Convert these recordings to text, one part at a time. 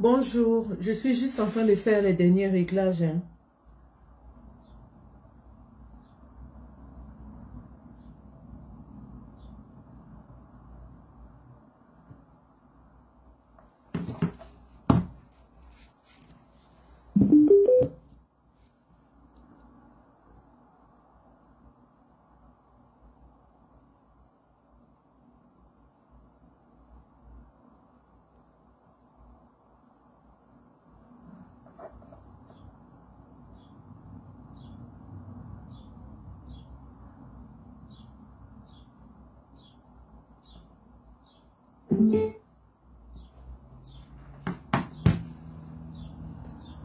Bonjour, je suis juste en train de faire les derniers réglages.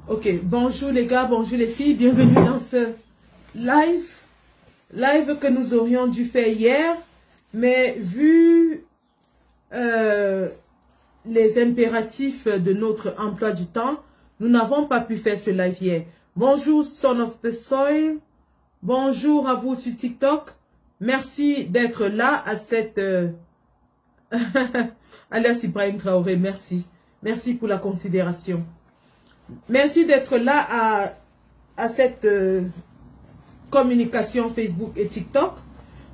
Ok, bonjour les gars, bonjour les filles, bienvenue dans ce live que nous aurions dû faire hier, mais vu les impératifs de notre emploi du temps, nous n'avons pas pu faire ce live hier. Bonjour Son of the Soil, bonjour à vous sur TikTok, merci d'être là à cette... alias Ibrahim Traoré, merci. Merci pour la considération. Merci d'être là à cette communication Facebook et TikTok.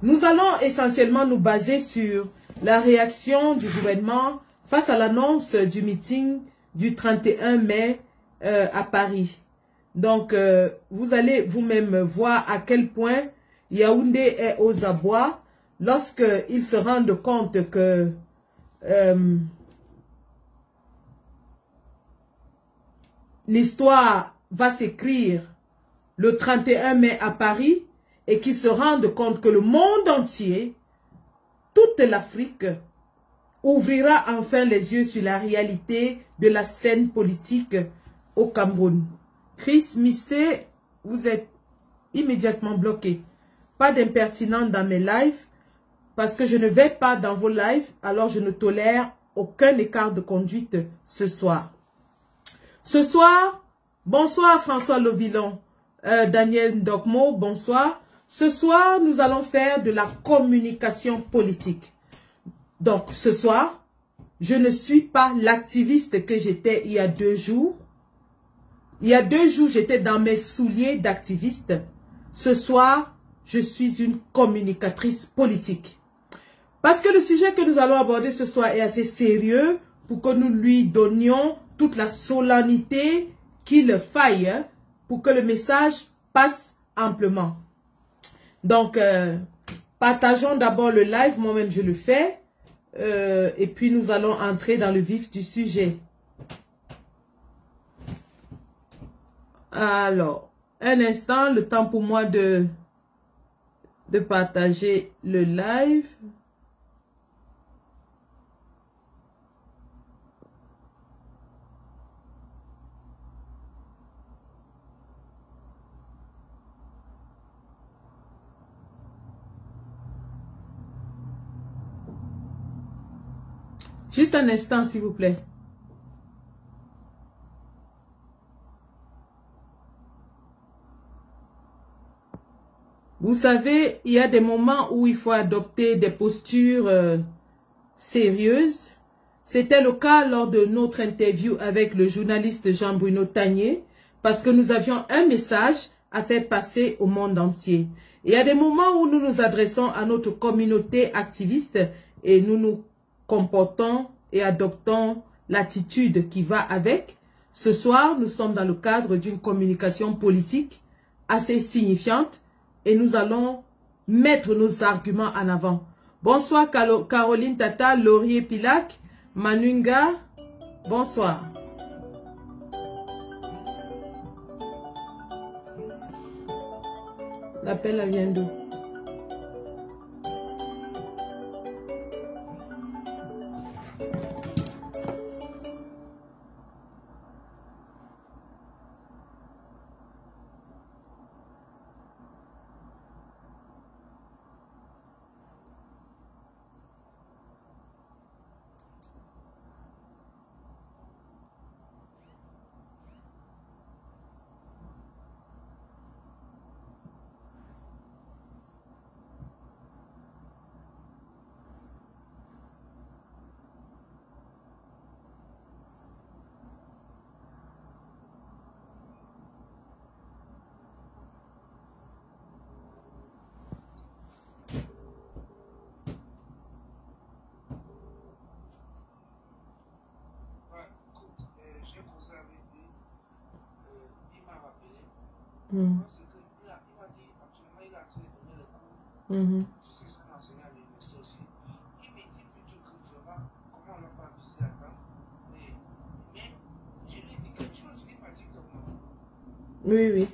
Nous allons essentiellement nous baser sur la réaction du gouvernement face à l'annonce du meeting du 31 mai à Paris. Donc, vous allez vous-même voir à quel point Yaoundé est aux abois lorsqu'ils se rendent compte que l'histoire va s'écrire le 31 mai à Paris et qu'ils se rendent compte que le monde entier, toute l'Afrique, ouvrira enfin les yeux sur la réalité de la scène politique au Cameroun. Chris Missé, vous êtes immédiatement bloqué. Pas d'impertinent dans mes lives parce que je ne vais pas dans vos lives, alors je ne tolère aucun écart de conduite ce soir. Ce soir, bonsoir François Lovillon, Daniel Ndokmo, bonsoir. Ce soir, nous allons faire de la communication politique. Donc, ce soir, je ne suis pas l'activiste que j'étais il y a 2 jours. Il y a 2 jours, j'étais dans mes souliers d'activiste. Ce soir, je suis une communicatrice politique. Parce que le sujet que nous allons aborder ce soir est assez sérieux pour que nous lui donnions toute la solennité qu'il faille pour que le message passe amplement. Donc, partageons d'abord le live, moi-même je le fais, et puis nous allons entrer dans le vif du sujet. Alors, un instant, le temps pour moi de partager le live. Juste un instant, s'il vous plaît. Vous savez, il y a des moments où il faut adopter des postures sérieuses. C'était le cas lors de notre interview avec le journaliste Jean-Bruno Tagné, parce que nous avions un message à faire passer au monde entier. Il y a des moments où nous nous adressons à notre communauté activiste et nous nous comportons et adoptons l'attitude qui va avec. Ce soir, nous sommes dans le cadre d'une communication politique assez signifiante et nous allons mettre nos arguments en avant. Bonsoir Caroline Tata, Laurier Pilac, Manunga, bonsoir. L'appel vient d'où? Mm. Mm. Oui, oui.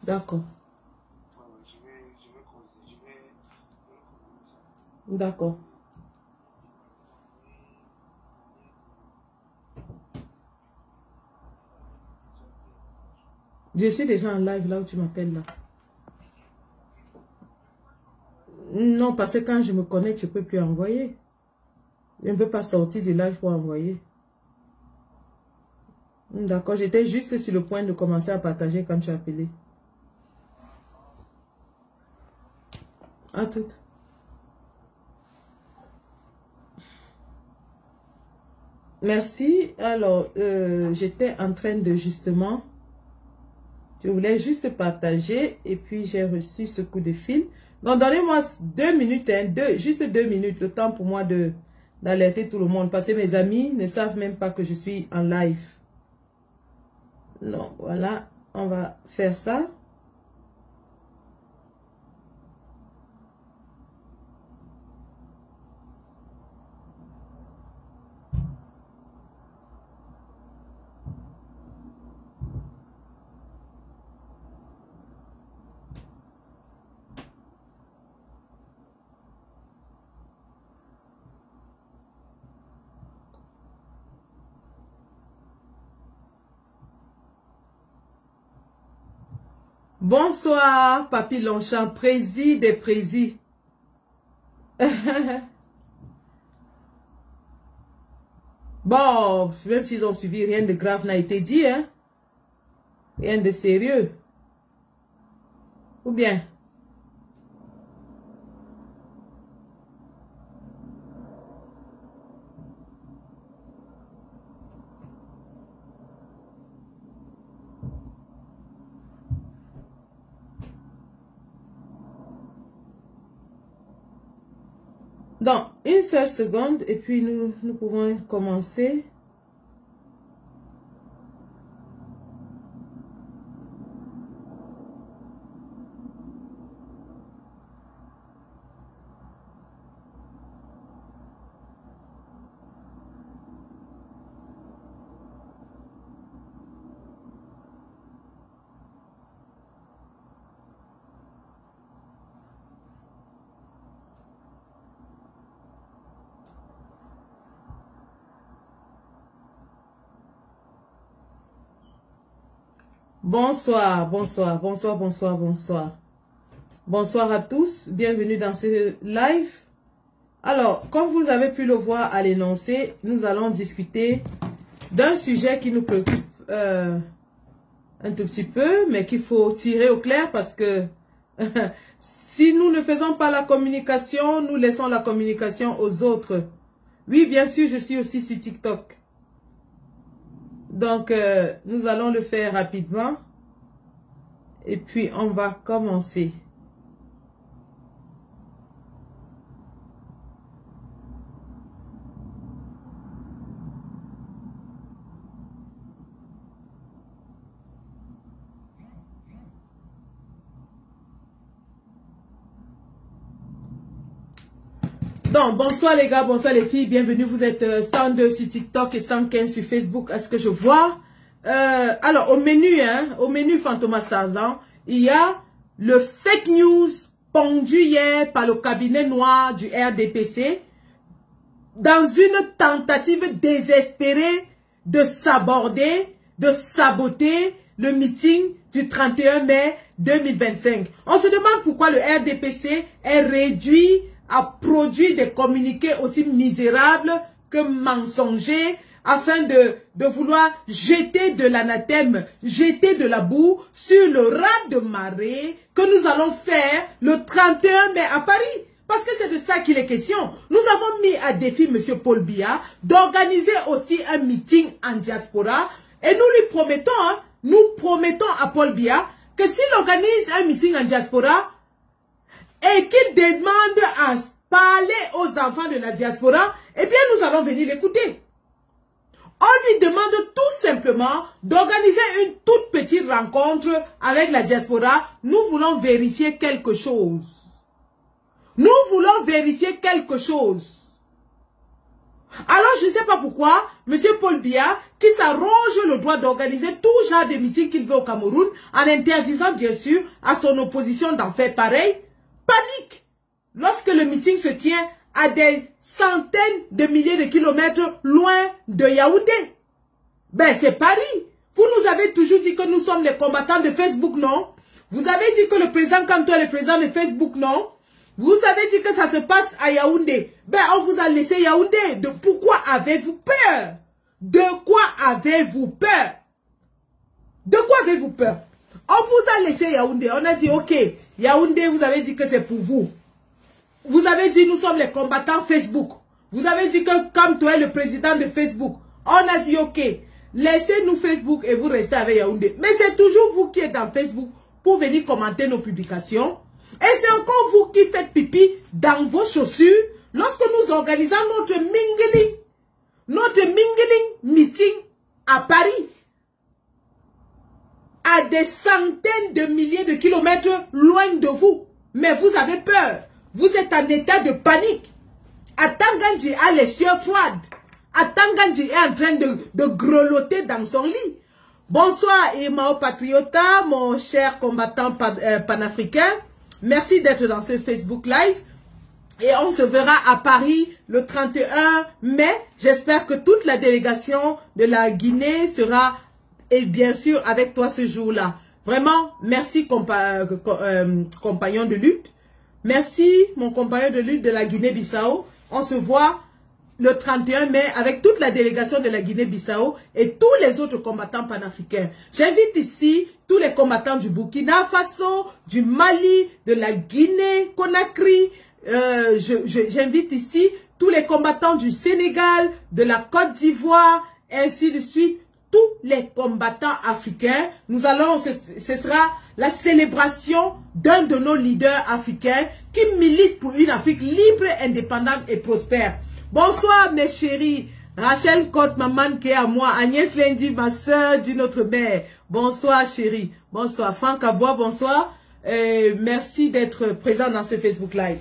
D'accord. D'accord. Je suis déjà en live là où tu m'appelles là. Non, parce que quand je me connecte, je ne peux plus envoyer. Je ne peux pas sortir du live pour envoyer. D'accord, j'étais juste sur le point de commencer à partager quand tu as appelé. À toutes. Merci. Alors, j'étais en train de justement... Je voulais juste partager et puis j'ai reçu ce coup de fil. Donc, donnez-moi 2 minutes, hein, juste 2 minutes, le temps pour moi d'alerter tout le monde. Parce que mes amis ne savent même pas que je suis en live. Non, voilà, on va faire ça. Bonsoir, Papy Longchamp, prési des présis. Bon, même s'ils ont suivi, rien de grave n'a été dit, hein. Rien de sérieux. Ou bien? Donc, une seule seconde et puis nous pouvons commencer. Bonsoir, bonsoir, bonsoir, bonsoir, bonsoir. Bonsoir à tous, bienvenue dans ce live. Alors, comme vous avez pu le voir à l'énoncé, nous allons discuter d'un sujet qui nous préoccupe un tout petit peu, mais qu'il faut tirer au clair parce que si nous ne faisons pas la communication, nous laissons la communication aux autres. Oui, bien sûr, je suis aussi sur TikTok. Donc, nous allons le faire rapidement. Et puis, on va commencer. Donc, bonsoir les gars, bonsoir les filles, bienvenue. Vous êtes 102 sur TikTok et 115 sur Facebook. Est-ce que je vois? Alors, au menu Fantomas Tarzan, il y a le fake news pondu hier par le cabinet noir du RDPC dans une tentative désespérée de s'aborder, de saboter le meeting du 31 mai 2025. On se demande pourquoi le RDPC est réduit a produit des communiqués aussi misérables que mensongers, afin de vouloir jeter de l'anathème, jeter de la boue sur le raz de marée que nous allons faire le 31 mai à Paris. Parce que c'est de ça qu'il est question. Nous avons mis à défi M. Paul Biya d'organiser aussi un meeting en diaspora. Et nous lui promettons à Paul Biya que s'il organise un meeting en diaspora et qu'il demande à parler aux enfants de la diaspora, eh bien nous allons venir l'écouter. On lui demande tout simplement d'organiser une toute petite rencontre avec la diaspora. Nous voulons vérifier quelque chose. Nous voulons vérifier quelque chose. Alors, je ne sais pas pourquoi, M. Paul Biya, qui s'arroge le droit d'organiser tout genre de meetings qu'il veut au Cameroun, en interdisant bien sûr à son opposition d'en faire pareil, panique lorsque le meeting se tient à des centaines de milliers de kilomètres loin de Yaoundé. Ben, c'est Paris. Vous nous avez toujours dit que nous sommes les combattants de Facebook, non? Vous avez dit que le président Kanto est le président de Facebook, non? Vous avez dit que ça se passe à Yaoundé. Ben, on vous a laissé Yaoundé. Pourquoi avez-vous peur? De quoi avez-vous peur? De quoi avez-vous peur? On vous a laissé Yaoundé. On a dit, ok, Yaoundé, vous avez dit que c'est pour vous. Vous avez dit, nous sommes les combattants Facebook. Vous avez dit que Kanto est le président de Facebook. On a dit, ok, laissez-nous Facebook et vous restez avec Yaoundé. Mais c'est toujours vous qui êtes dans Facebook pour venir commenter nos publications. Et c'est encore vous qui faites pipi dans vos chaussures lorsque nous organisons notre mingling meeting à Paris. À des centaines de milliers de kilomètres loin de vous. Mais vous avez peur. Vous êtes en état de panique. Atangandji a les yeux froides. Atangandji est en train de grelotter dans son lit. Bonsoir Imao Patriota, mon cher combattant panafricain. Merci d'être dans ce Facebook Live. Et on se verra à Paris le 31 mai. J'espère que toute la délégation de la Guinée sera, et bien sûr, avec toi ce jour-là. Vraiment, merci compagnon de lutte. Merci mon compagnon de lutte de la Guinée-Bissau. On se voit le 31 mai avec toute la délégation de la Guinée-Bissau et tous les autres combattants panafricains. J'invite ici tous les combattants du Burkina Faso, du Mali, de la Guinée-Conakry. J'invite ici tous les combattants du Sénégal, de la Côte d'Ivoire, ainsi de suite. Tous les combattants africains. Nous allons, ce sera la célébration d'un de nos leaders africains qui milite pour une Afrique libre, indépendante et prospère. Bonsoir mes chéris. Rachel Côte, maman qui est à moi. Agnès Lendi, ma soeur d'une autre mère. Bonsoir chérie. Bonsoir. Franck Abois, bonsoir. Merci d'être présent dans ce Facebook Live.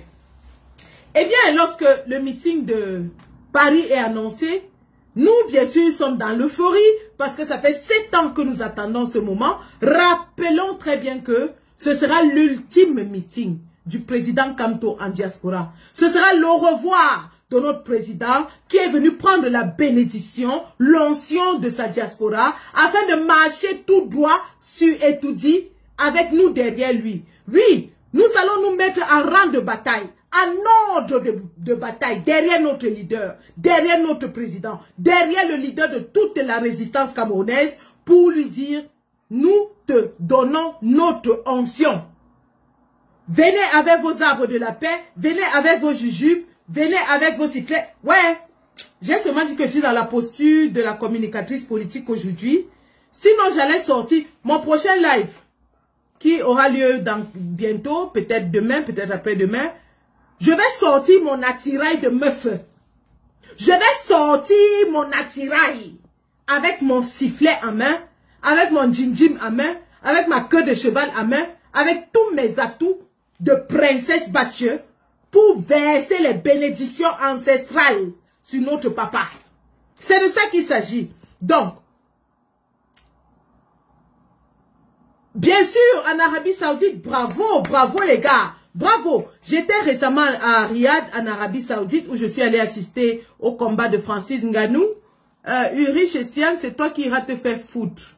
Eh bien, lorsque le meeting de Paris est annoncé, nous, bien sûr, sommes dans l'euphorie parce que ça fait 7 ans que nous attendons ce moment. Rappelons très bien que ce sera l'ultime meeting du président Kanto en diaspora. Ce sera le revoir de notre président qui est venu prendre la bénédiction, l'onction de sa diaspora afin de marcher tout droit sur Etoudi avec nous derrière lui. Oui, nous allons nous mettre en rang de bataille. En ordre de bataille, derrière notre leader, derrière notre président, derrière le leader de toute la résistance camerounaise pour lui dire, nous te donnons notre onction. Venez avec vos arbres de la paix, venez avec vos jujubes, venez avec vos sifflets. Ouais, j'ai seulement dit que je suis dans la posture de la communicatrice politique aujourd'hui. Sinon, j'allais sortir mon prochain live qui aura lieu bientôt, peut-être demain, peut-être après-demain. Je vais sortir mon attirail de meuf. Je vais sortir mon attirail avec mon sifflet en main, avec mon djinjim en main, avec ma queue de cheval en main, avec tous mes atouts de princesse Bathieu pour verser les bénédictions ancestrales sur notre papa. C'est de ça qu'il s'agit. Donc, bien sûr, en Arabie Saoudite, bravo, bravo les gars. Bravo! J'étais récemment à Riyad, en Arabie Saoudite, où je suis allé assister au combat de Francis Ngannou. Ulrich Essian, c'est toi qui iras te faire foutre.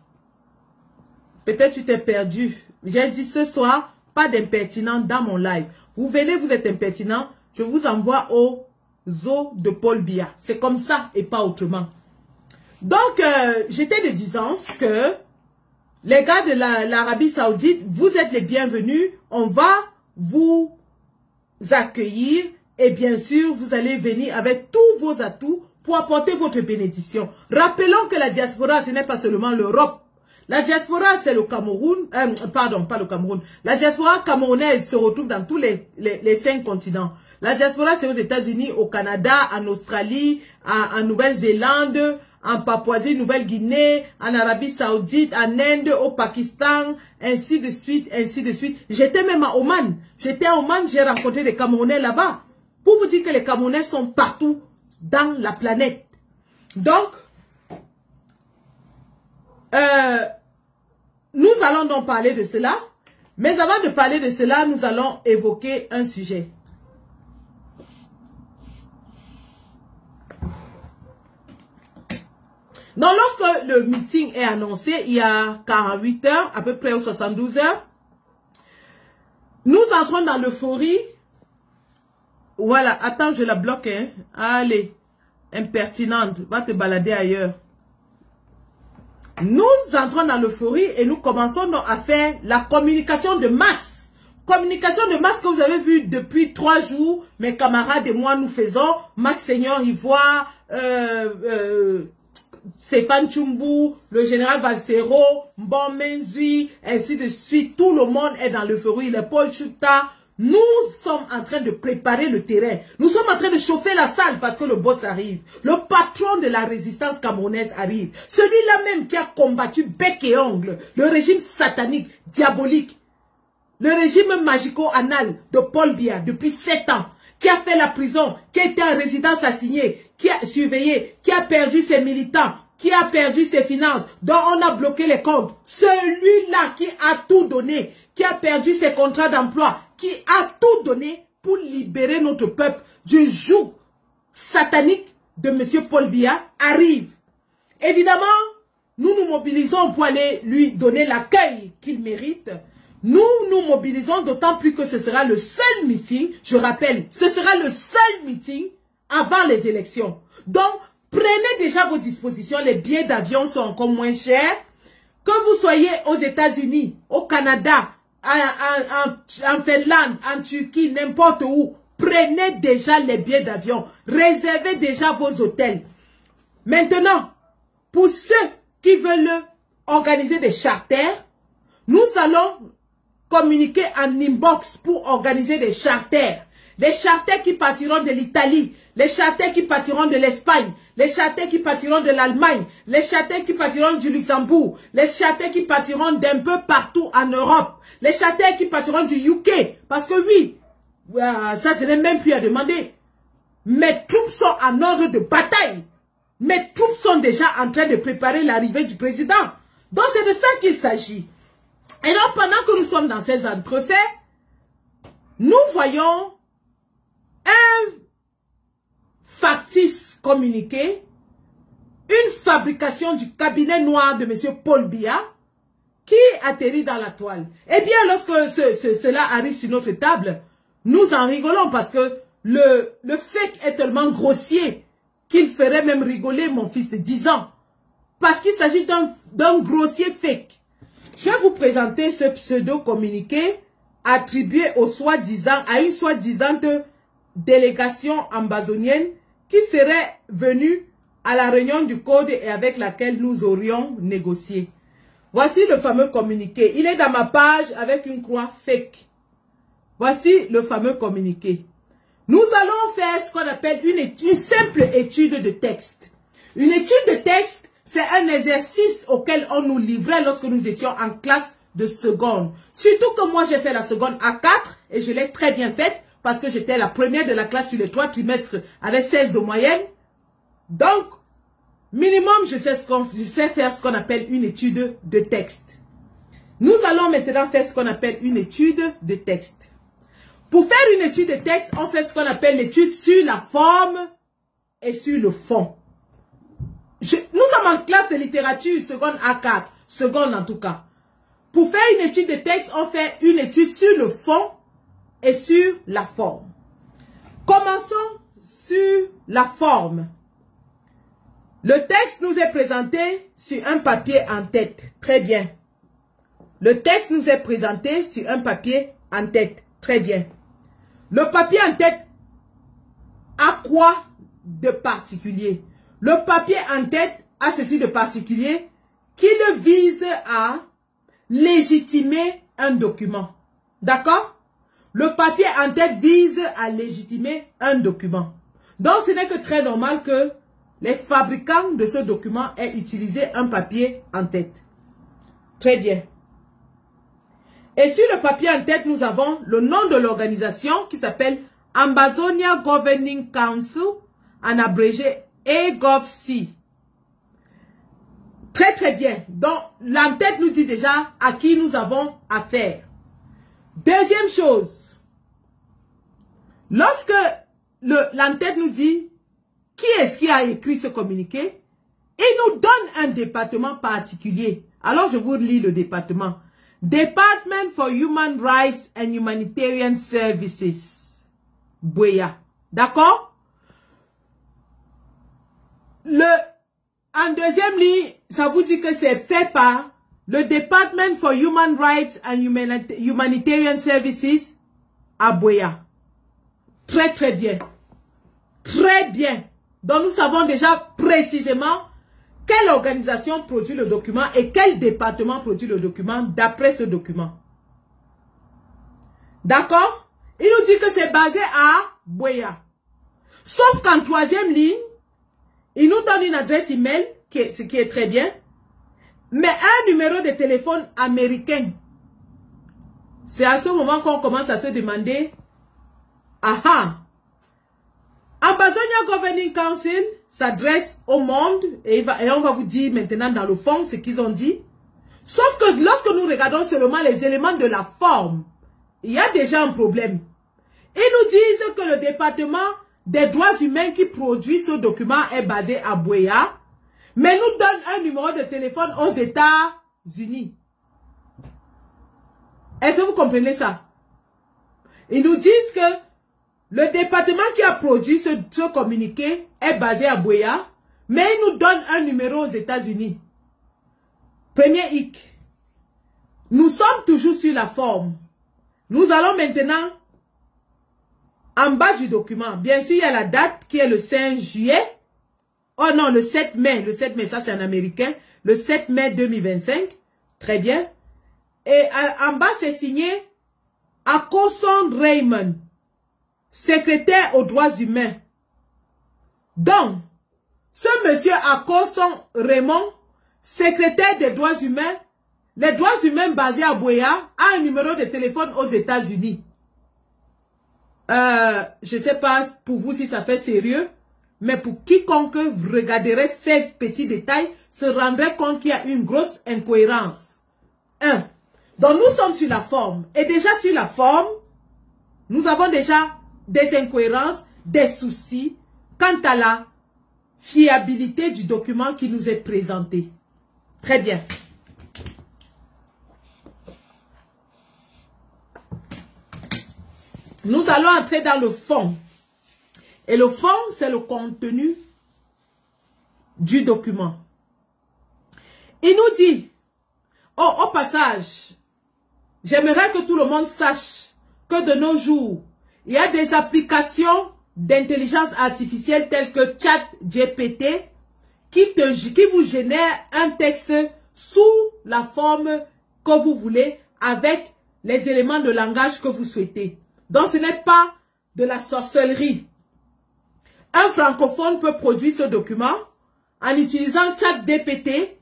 Peut-être tu t'es perdu. J'ai dit ce soir, pas d'impertinent dans mon live. Vous venez, vous êtes impertinent. je vous envoie aux eaux de Paul Biya. C'est comme ça et pas autrement. Donc, j'étais de disance que les gars de l'Arabie Saoudite, vous êtes les bienvenus. On va vous accueillir et bien sûr, vous allez venir avec tous vos atouts pour apporter votre bénédiction. Rappelons que la diaspora, ce n'est pas seulement l'Europe. La diaspora, c'est le Cameroun. Pardon, pas le Cameroun. La diaspora camerounaise se retrouve dans tous les 5 continents. La diaspora, c'est aux États-Unis, au Canada, en Australie, en Nouvelle-Zélande, en Papouasie-Nouvelle-Guinée, en Arabie Saoudite, en Inde, au Pakistan, ainsi de suite, ainsi de suite. J'étais même à Oman. J'étais à Oman, j'ai rencontré des Camerounais là-bas. Pour vous dire que les Camerounais sont partout dans la planète. Donc, nous allons donc parler de cela. Mais avant de parler de cela, nous allons évoquer un sujet. Donc, lorsque le meeting est annoncé, il y a 48 heures, à peu près, ou 72 heures, nous entrons dans l'euphorie. Voilà, attends, je la bloque, hein. Allez, impertinente, va te balader ailleurs. Nous entrons dans l'euphorie et nous commençons donc à faire la communication de masse. Communication de masse que vous avez vu depuis 3 jours, mes camarades et moi nous faisons. Max Seigneur Ivoire, Stéphane Tchumbu, le général Valsero, Mbon Menzui, ainsi de suite. Tout le monde est dans l'euphorie. Les Paul Chuta. Nous sommes en train de préparer le terrain. Nous sommes en train de chauffer la salle parce que le boss arrive. Le patron de la résistance camerounaise arrive. Celui-là même qui a combattu bec et ongle le régime satanique, diabolique. Le régime magico-anal de Paul Biya depuis 7 ans. Qui a fait la prison, qui était en résidence assignée, qui a surveillé, qui a perdu ses militants, qui a perdu ses finances, dont on a bloqué les comptes. Celui-là qui a tout donné, qui a perdu ses contrats d'emploi, qui a tout donné pour libérer notre peuple du joug satanique de M. Paul Biya arrive. Évidemment, nous nous mobilisons pour aller lui donner l'accueil qu'il mérite. Nous nous mobilisons d'autant plus que ce sera le seul meeting, je rappelle, ce sera le seul meeting avant les élections. Donc, prenez déjà vos dispositions, les billets d'avion sont encore moins chers. Que vous soyez aux États-Unis, au Canada, en Finlande, en Turquie, n'importe où, prenez déjà les billets d'avion, réservez déjà vos hôtels. Maintenant, pour ceux qui veulent organiser des charters, nous allons communiquer en inbox pour organiser des charters. Les charters qui partiront de l'Italie, les charters qui partiront de l'Espagne, les charters qui partiront de l'Allemagne, les charters qui partiront du Luxembourg, les charters qui partiront d'un peu partout en Europe, les charters qui partiront du UK. Parce que oui, ça ce n'est même plus à demander. Mes troupes sont en ordre de bataille. Mes troupes sont déjà en train de préparer l'arrivée du président. Donc c'est de ça qu'il s'agit. Et donc, pendant que nous sommes dans ces entrefaits, nous voyons un factice communiqué, une fabrication du cabinet noir de M. Paul Biya qui atterrit dans la toile. Eh bien, lorsque cela arrive sur notre table, nous en rigolons parce que le fake est tellement grossier qu'il ferait même rigoler mon fils de 10 ans. Parce qu'il s'agit d'un grossier fake. Je vais vous présenter ce pseudo-communiqué attribué au à une soi-disant délégation ambazonienne qui serait venue à la réunion du code et avec laquelle nous aurions négocié. Voici le fameux communiqué. Il est dans ma page avec une croix fake. Voici le fameux communiqué. Nous allons faire ce qu'on appelle une simple étude de texte. Une étude de texte, c'est un exercice auquel on nous livrait lorsque nous étions en classe de seconde. Surtout que moi, j'ai fait la seconde à 4 et je l'ai très bien faite parce que j'étais la première de la classe sur les 3 trimestres avec 16 de moyenne. Donc, minimum, je sais faire ce qu'on appelle une étude de texte. Nous allons maintenant faire ce qu'on appelle une étude de texte. Pour faire une étude de texte, on fait ce qu'on appelle l'étude sur la forme et sur le fond. Nous sommes en classe de littérature, seconde A4, seconde en tout cas. Pour faire une étude de texte, on fait une étude sur le fond et sur la forme. Commençons sur la forme. Le texte nous est présenté sur un papier en tête. Très bien. Le texte nous est présenté sur un papier en tête. Très bien. Le papier en tête a quoi de particulier? Le papier en tête a ceci de particulier qu'il vise à légitimer un document. D'accord? Le papier en tête vise à légitimer un document. Donc, ce n'est que très normal que les fabricants de ce document aient utilisé un papier en tête. Très bien. Et sur le papier en tête, nous avons le nom de l'organisation qui s'appelle Ambazonia Governing Council, en abrégé AGOVC. Très très bien. Donc, l'entête nous dit déjà à qui nous avons affaire. Deuxième chose, lorsque l'entête nous dit qui est-ce qui a écrit ce communiqué, il nous donne un département particulier. Alors, je vous lis le département. Department for Human Rights and Humanitarian Services. Buea. D'accord? En deuxième ligne, ça vous dit que c'est fait par le Department for Human Rights and Humanitarian Services à Buea. Très très bien. Très bien. Donc nous savons déjà précisément quelle organisation produit le document et quel département produit le document d'après ce document. D'accord? Il nous dit que c'est basé à Buea. Sauf qu'en troisième ligne, il nous donne une adresse email, ce qui est très bien, mais un numéro de téléphone américain. C'est à ce moment qu'on commence à se demander, aha, Ambazonia Governing Council s'adresse au monde et on va vous dire maintenant dans le fond ce qu'ils ont dit. Sauf que lorsque nous regardons seulement les éléments de la forme, il y a déjà un problème. Ils nous disent que le département des droits humains qui produit ce document est basé à Buea, mais nous donne un numéro de téléphone aux États-Unis. Est-ce que vous comprenez ça? Ils nous disent que le département qui a produit ce communiqué est basé à Buea, mais il nous donne un numéro aux États-Unis. Premier hic. Nous sommes toujours sur la forme. Nous allons maintenant en bas du document. Bien sûr, il y a la date qui est le 5 juillet. Oh non, le 7 mai. Le 7 mai, ça c'est en américain. Le 7 mai 2025. Très bien. Et en bas, c'est signé Akoson Raymond, secrétaire aux droits humains. Donc, ce monsieur Akoson Raymond, secrétaire des droits humains, les droits humains basés à Buea, a un numéro de téléphone aux États-Unis. Je ne sais pas pour vous si ça fait sérieux, mais pour quiconque regarderait ces petits détails, se rendrait compte qu'il y a une grosse incohérence. 1. Donc nous sommes sur la forme. Et déjà sur la forme, nous avons déjà des incohérences, des soucis quant à la fiabilité du document qui nous est présenté. Très bien. Nous allons entrer dans le fond. Et le fond, c'est le contenu du document. Il nous dit, au passage, j'aimerais que tout le monde sache que de nos jours, il y a des applications d'intelligence artificielle telles que ChatGPT qui vous génère un texte sous la forme que vous voulez avec les éléments de langage que vous souhaitez. Donc, ce n'est pas de la sorcellerie. Un francophone peut produire ce document en utilisant ChatGPT,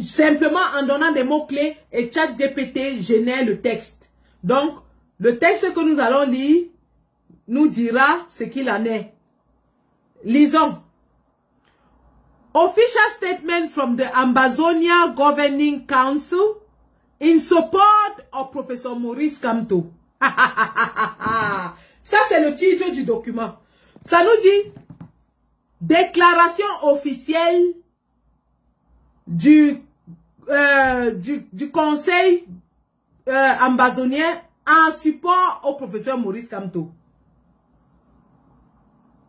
simplement en donnant des mots-clés et ChatGPT génère le texte. Donc, le texte que nous allons lire nous dira ce qu'il en est. Lisons. Official statement from the Ambazonia Governing Council in support of Professor Maurice Kamto. Ça, c'est le titre du document. Ça nous dit déclaration officielle du conseil ambazonien en support au professeur Maurice Kamto.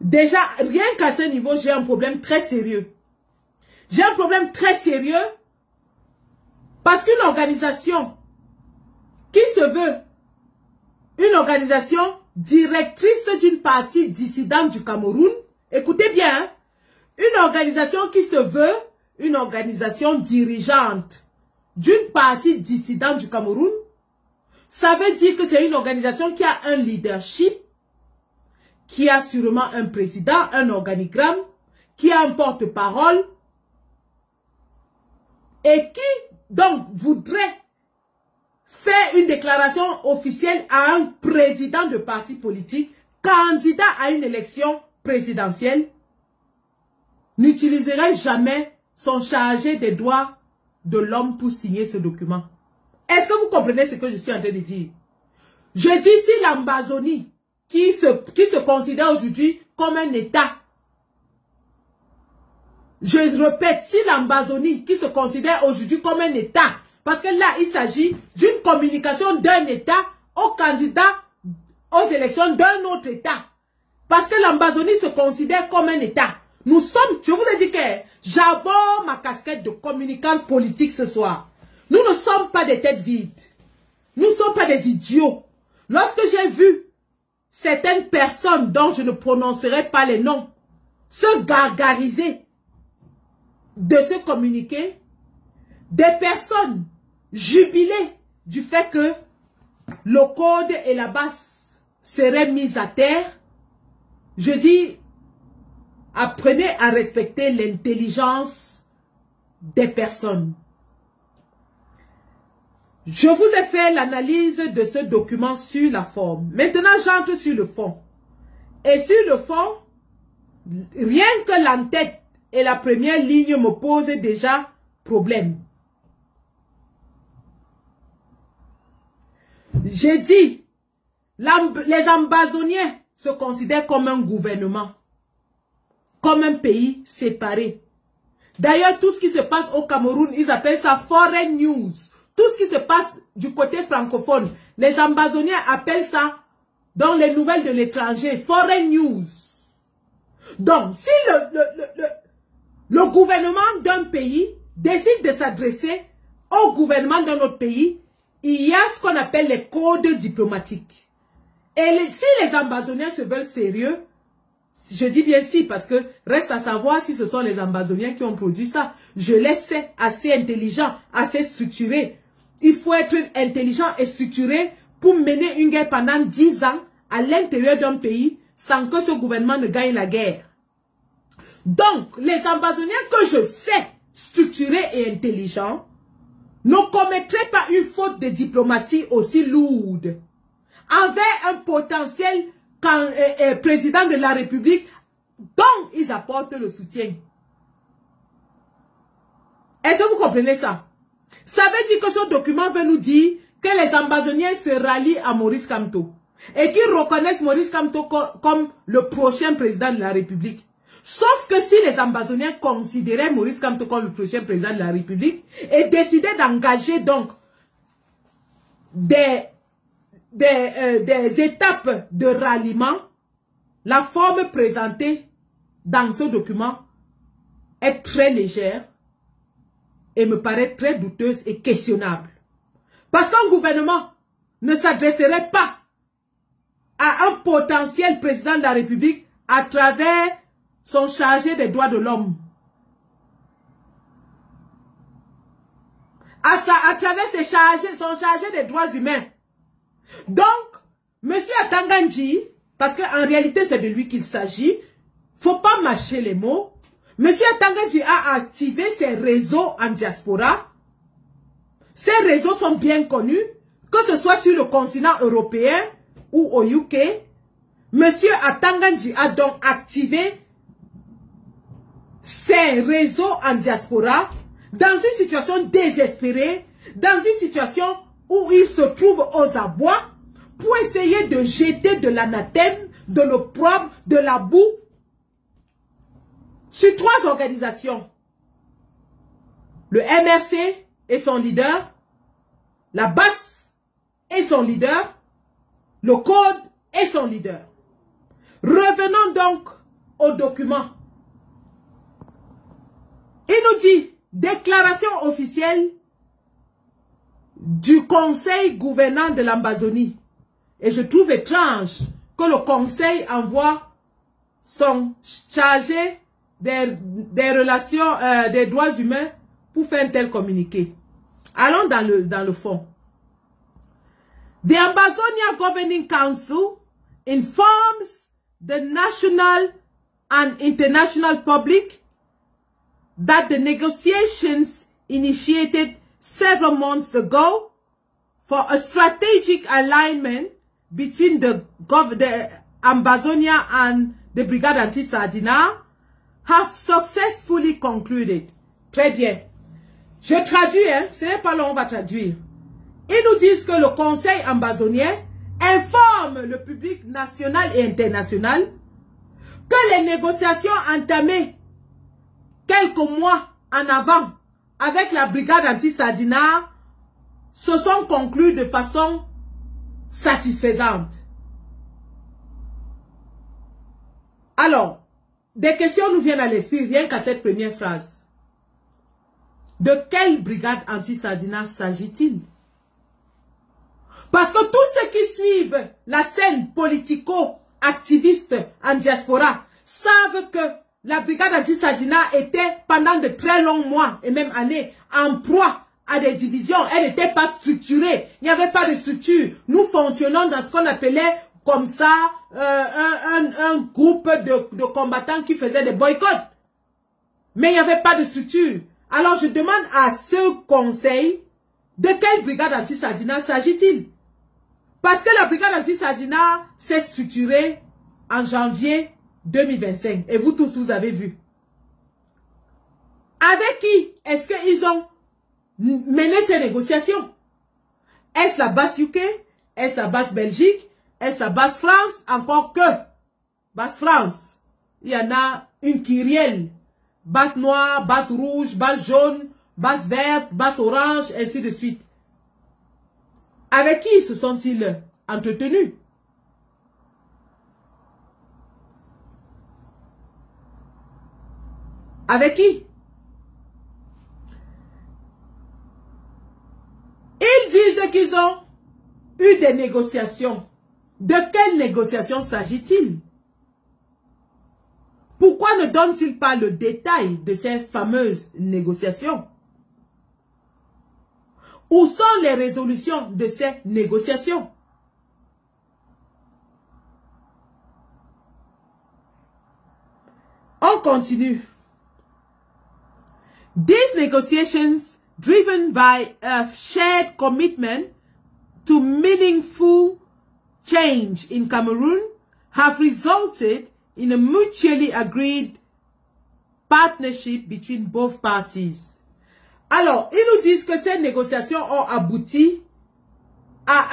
déjà, rien qu'à ce niveau, j'ai un problème très sérieux. J'ai un problème très sérieux parce qu'une organisation qui se veut une organisation directrice d'une partie dissidente du Cameroun, écoutez bien, hein, une organisation qui se veut une organisation dirigeante d'une partie dissidente du Cameroun, ça veut dire que c'est une organisation qui a un leadership, qui a sûrement un président, un organigramme, qui a un porte-parole, et qui, donc, voudrait faire une déclaration officielle à un président de parti politique, candidat à une élection présidentielle, n'utiliserait jamais son chargé des droits de l'homme pour signer ce document. Est-ce que vous comprenez ce que je suis en train de dire? Je dis si l'Ambazonie, qui se considère aujourd'hui comme un État, je répète, si l'Ambazonie, qui se considère aujourd'hui comme un État, parce que là, il s'agit d'une communication d'un État aux candidats aux élections d'un autre État. Parce que l'Ambazonie se considère comme un État. Nous sommes, je vous ai dit que j'aborde ma casquette de communicante politique ce soir. Nous ne sommes pas des têtes vides. Nous ne sommes pas des idiots. Lorsque j'ai vu certaines personnes dont je ne prononcerai pas les noms se gargariser de se communiquer, des personnes jubilées du fait que le code et la base seraient mis à terre, je dis, apprenez à respecter l'intelligence des personnes. Je vous ai fait l'analyse de ce document sur la forme. Maintenant, j'entre sur le fond. Et sur le fond, rien que l'entête et la première ligne me posent déjà problème. J'ai dit, les Ambazoniens se considèrent comme un gouvernement, comme un pays séparé. D'ailleurs, tout ce qui se passe au Cameroun, ils appellent ça foreign news. Tout ce qui se passe du côté francophone, les Ambazoniens appellent ça, dans les nouvelles de l'étranger, foreign news. Donc, si le gouvernement d'un pays décide de s'adresser au gouvernement d'un autre pays, il y a ce qu'on appelle les codes diplomatiques. Et si les Ambazoniens se veulent sérieux, je dis bien si, parce que reste à savoir si ce sont les Ambazoniens qui ont produit ça. Je les sais assez intelligents, assez structurés. Il faut être intelligent et structuré pour mener une guerre pendant 10 ans à l'intérieur d'un pays sans que ce gouvernement ne gagne la guerre. Donc, les Ambazoniens que je sais structurés et intelligents ne commettraient pas une faute de diplomatie aussi lourde envers un potentiel président de la République dont ils apportent le soutien. Est-ce que vous comprenez ça? Ça veut dire que ce document veut nous dire que les Ambazoniens se rallient à Maurice Kamto et qu'ils reconnaissent Maurice Kamto comme le prochain président de la République. Sauf que si les Ambazoniens considéraient Maurice Kamto comme le prochain président de la République et décidaient d'engager donc des étapes de ralliement, la forme présentée dans ce document est très légère et me paraît très douteuse et questionnable. Parce qu'un gouvernement ne s'adresserait pas à un potentiel président de la République à travers son chargé des droits de l'homme. À travers son chargé des droits humains. Donc, M. Atangandji, parce qu'en réalité c'est de lui qu'il s'agit, faut pas mâcher les mots. M. Atangandji a activé ses réseaux en diaspora. Ces réseaux sont bien connus, que ce soit sur le continent européen ou au UK. M. Atangandji a donc activé ses réseaux en diaspora dans une situation désespérée, dans une situation où il se trouve aux abois pour essayer de jeter de l'anathème, de l'opprobre, de la boue sur 3 organisations. Le MRC et son leader, la BAS et son leader, le Code et son leader. Revenons donc au document. Il nous dit, déclaration officielle du conseil gouvernant de l'Amazonie. Et je trouve étrange que le conseil envoie son chargé des relations, des droits humains pour faire un tel communiqué. Allons dans le fond. The Amazonia Governing Council informs the national and international public that the negotiations initiated several months ago for a strategic alignment between the Amazonia and the Brigade Anti-Sardina have successfully concluded. Très bien. Je traduis, hein. Ce n'est pas long, on va traduire. Ils nous disent que le Conseil amazonien informe le public national et international que les négociations entamées quelques mois en avant avec la Brigade Anti-Sardina se sont conclues de façon satisfaisante. Alors, des questions nous viennent à l'esprit rien qu'à cette première phrase. De quelle Brigade Anti-Sardina s'agit-il? Parce que tous ceux qui suivent la scène politico-activiste en diaspora savent que la Brigade Anti-Sardina était pendant de très longs mois et même années en proie à des divisions. Elle n'était pas structurée. Il n'y avait pas de structure. Nous fonctionnons dans ce qu'on appelait comme ça un groupe de combattants qui faisaient des boycotts. Mais il n'y avait pas de structure. Alors je demande à ce conseil, de quelle Brigade Anti-Sardina s'agit-il? Parce que la Brigade Anti-Sardina s'est structurée en janvier 2025. Et vous tous, vous avez vu. Avec qui est-ce qu'ils ont mené ces négociations? Est-ce la base UK? Est-ce la base Belgique? Est-ce la base France? Encore que base France. Il y en a une kyrielle. Base noire, base rouge, base jaune, base verte, base orange, ainsi de suite. Avec qui se sont-ils entretenus? Avec qui? Ils disent qu'ils ont eu des négociations. De quelles négociations s'agit-il? Pourquoi ne donne-t-il pas le détail de ces fameuses négociations? Où sont les résolutions de ces négociations? On continue. These negotiations, driven by a shared commitment to meaningful change in Cameroon, have resulted in a mutually agreed partnership between both parties. Alors, ils nous disent que ces négociations ont abouti à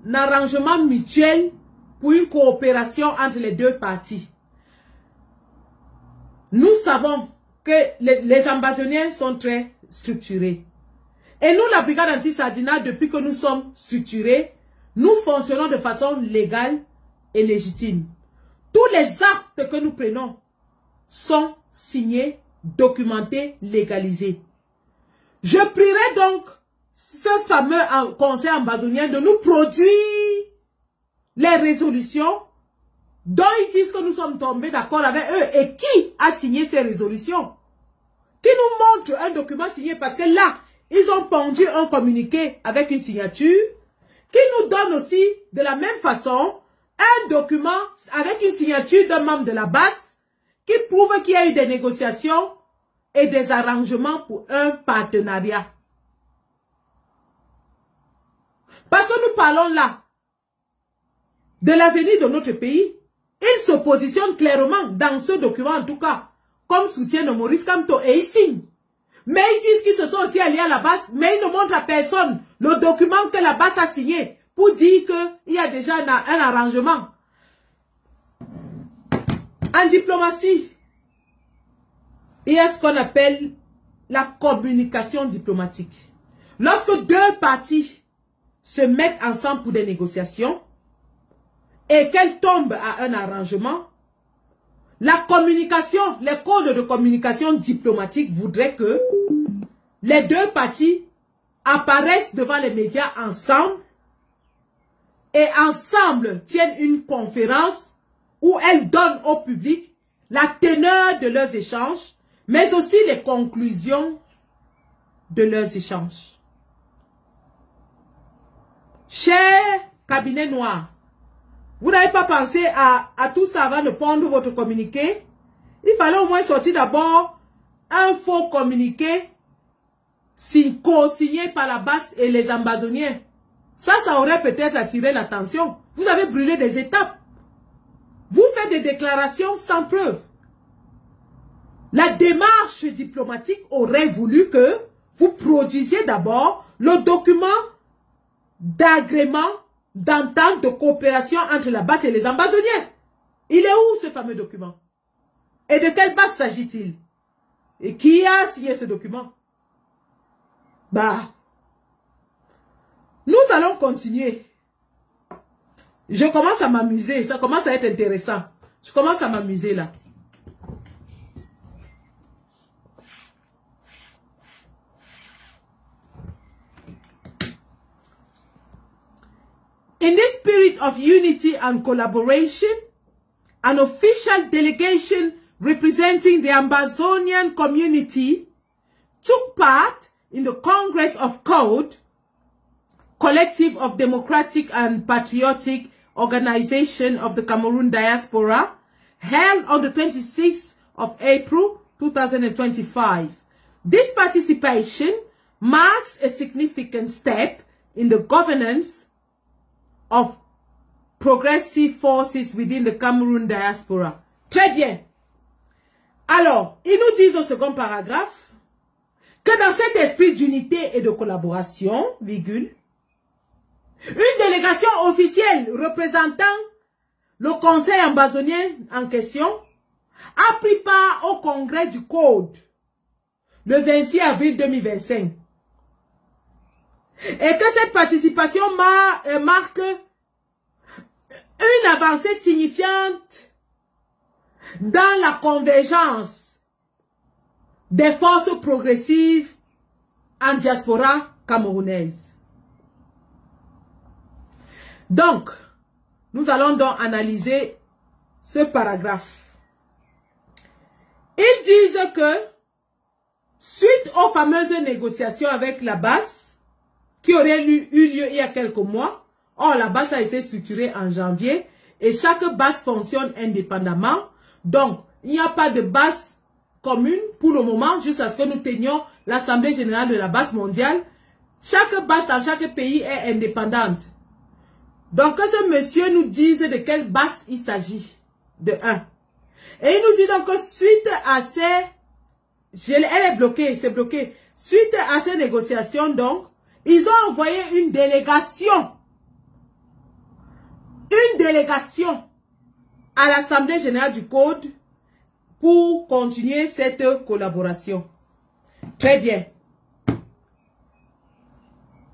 un arrangement mutuel pour une coopération entre les deux parties. Nous savons que les Amazoniens sont très structurés. Et nous, la Brigade Anti-Sardina, depuis que nous sommes structurés, nous fonctionnons de façon légale et légitime. Tous les actes que nous prenons sont signés, documentés, légalisés. Je prierai donc ce fameux conseil amazonien de nous produire les résolutions dont ils disent que nous sommes tombés d'accord avec eux et qui a signé ces résolutions. Qui nous montre un document signé parce que là, ils ont pondu un communiqué avec une signature qui nous donne aussi de la même façon un document avec une signature d'un membre de la base qui prouve qu'il y a eu des négociations et des arrangements pour un partenariat. Parce que nous parlons là de l'avenir de notre pays. Ils se positionnent clairement dans ce document en tout cas comme soutien de Maurice Kamto et ils signent. Mais ils disent qu'ils se sont aussi alliés à la base, mais ils ne montrent à personne le document que la base a signé pour dire qu'il y a déjà un arrangement. En diplomatie, il y a ce qu'on appelle la communication diplomatique. Lorsque deux parties se mettent ensemble pour des négociations et qu'elles tombent à un arrangement, La communication, les codes de communication diplomatique voudraient que les deux parties apparaissent devant les médias ensemble et ensemble tiennent une conférence où elles donnent au public la teneur de leurs échanges, mais aussi les conclusions de leurs échanges. Cher cabinet noir, vous n'avez pas pensé à tout ça avant de prendre votre communiqué? Il fallait au moins sortir d'abord un faux communiqué co-signé par la BAS et les ambazoniens. Ça aurait peut-être attiré l'attention. Vous avez brûlé des étapes. Vous faites des déclarations sans preuve. La démarche diplomatique aurait voulu que vous produisiez d'abord le document d'agrément d'entente de coopération entre la BAS et les ambazoniens. Il est où ce fameux document? Et de quelle BAS s'agit-il? Et qui a signé ce document? Bah, nous allons continuer. Je commence à m'amuser, ça commence à être intéressant. Je commence à m'amuser là. In the spirit of unity and collaboration, an official delegation representing the Ambazonian community took part in the Congress of Code, Collective of Democratic and Patriotic Organization of the Cameroon Diaspora, held on the 26th of April 2025. This participation marks a significant step in the governance of progressive forces within the Cameroon diaspora. Très bien. Alors, ils nous disent au second paragraphe que dans cet esprit d'unité et de collaboration, virgule, une délégation officielle représentant le conseil ambazonien en question a pris part au congrès du Code le 26 avril 2025. Et que cette participation marque une avancée signifiante dans la convergence des forces progressives en diaspora camerounaise. Donc, nous allons donc analyser ce paragraphe. Ils disent que, suite aux fameuses négociations avec la BAS, qui auraient eu lieu il y a quelques mois, or la BAS a été structurée en janvier, et chaque BAS fonctionne indépendamment, donc il n'y a pas de BAS commune pour le moment, jusqu'à ce que nous tenions l'Assemblée générale de la BAS mondiale. Chaque BAS dans chaque pays est indépendante. Donc, que ce monsieur nous dise de quelle BAS il s'agit. De 1. Et il nous dit donc que suite à ces... Elle est bloquée, c'est bloqué. Suite à ces négociations, donc, ils ont envoyé une délégation. Une délégation à l'Assemblée générale du Code pour continuer cette collaboration. Très bien.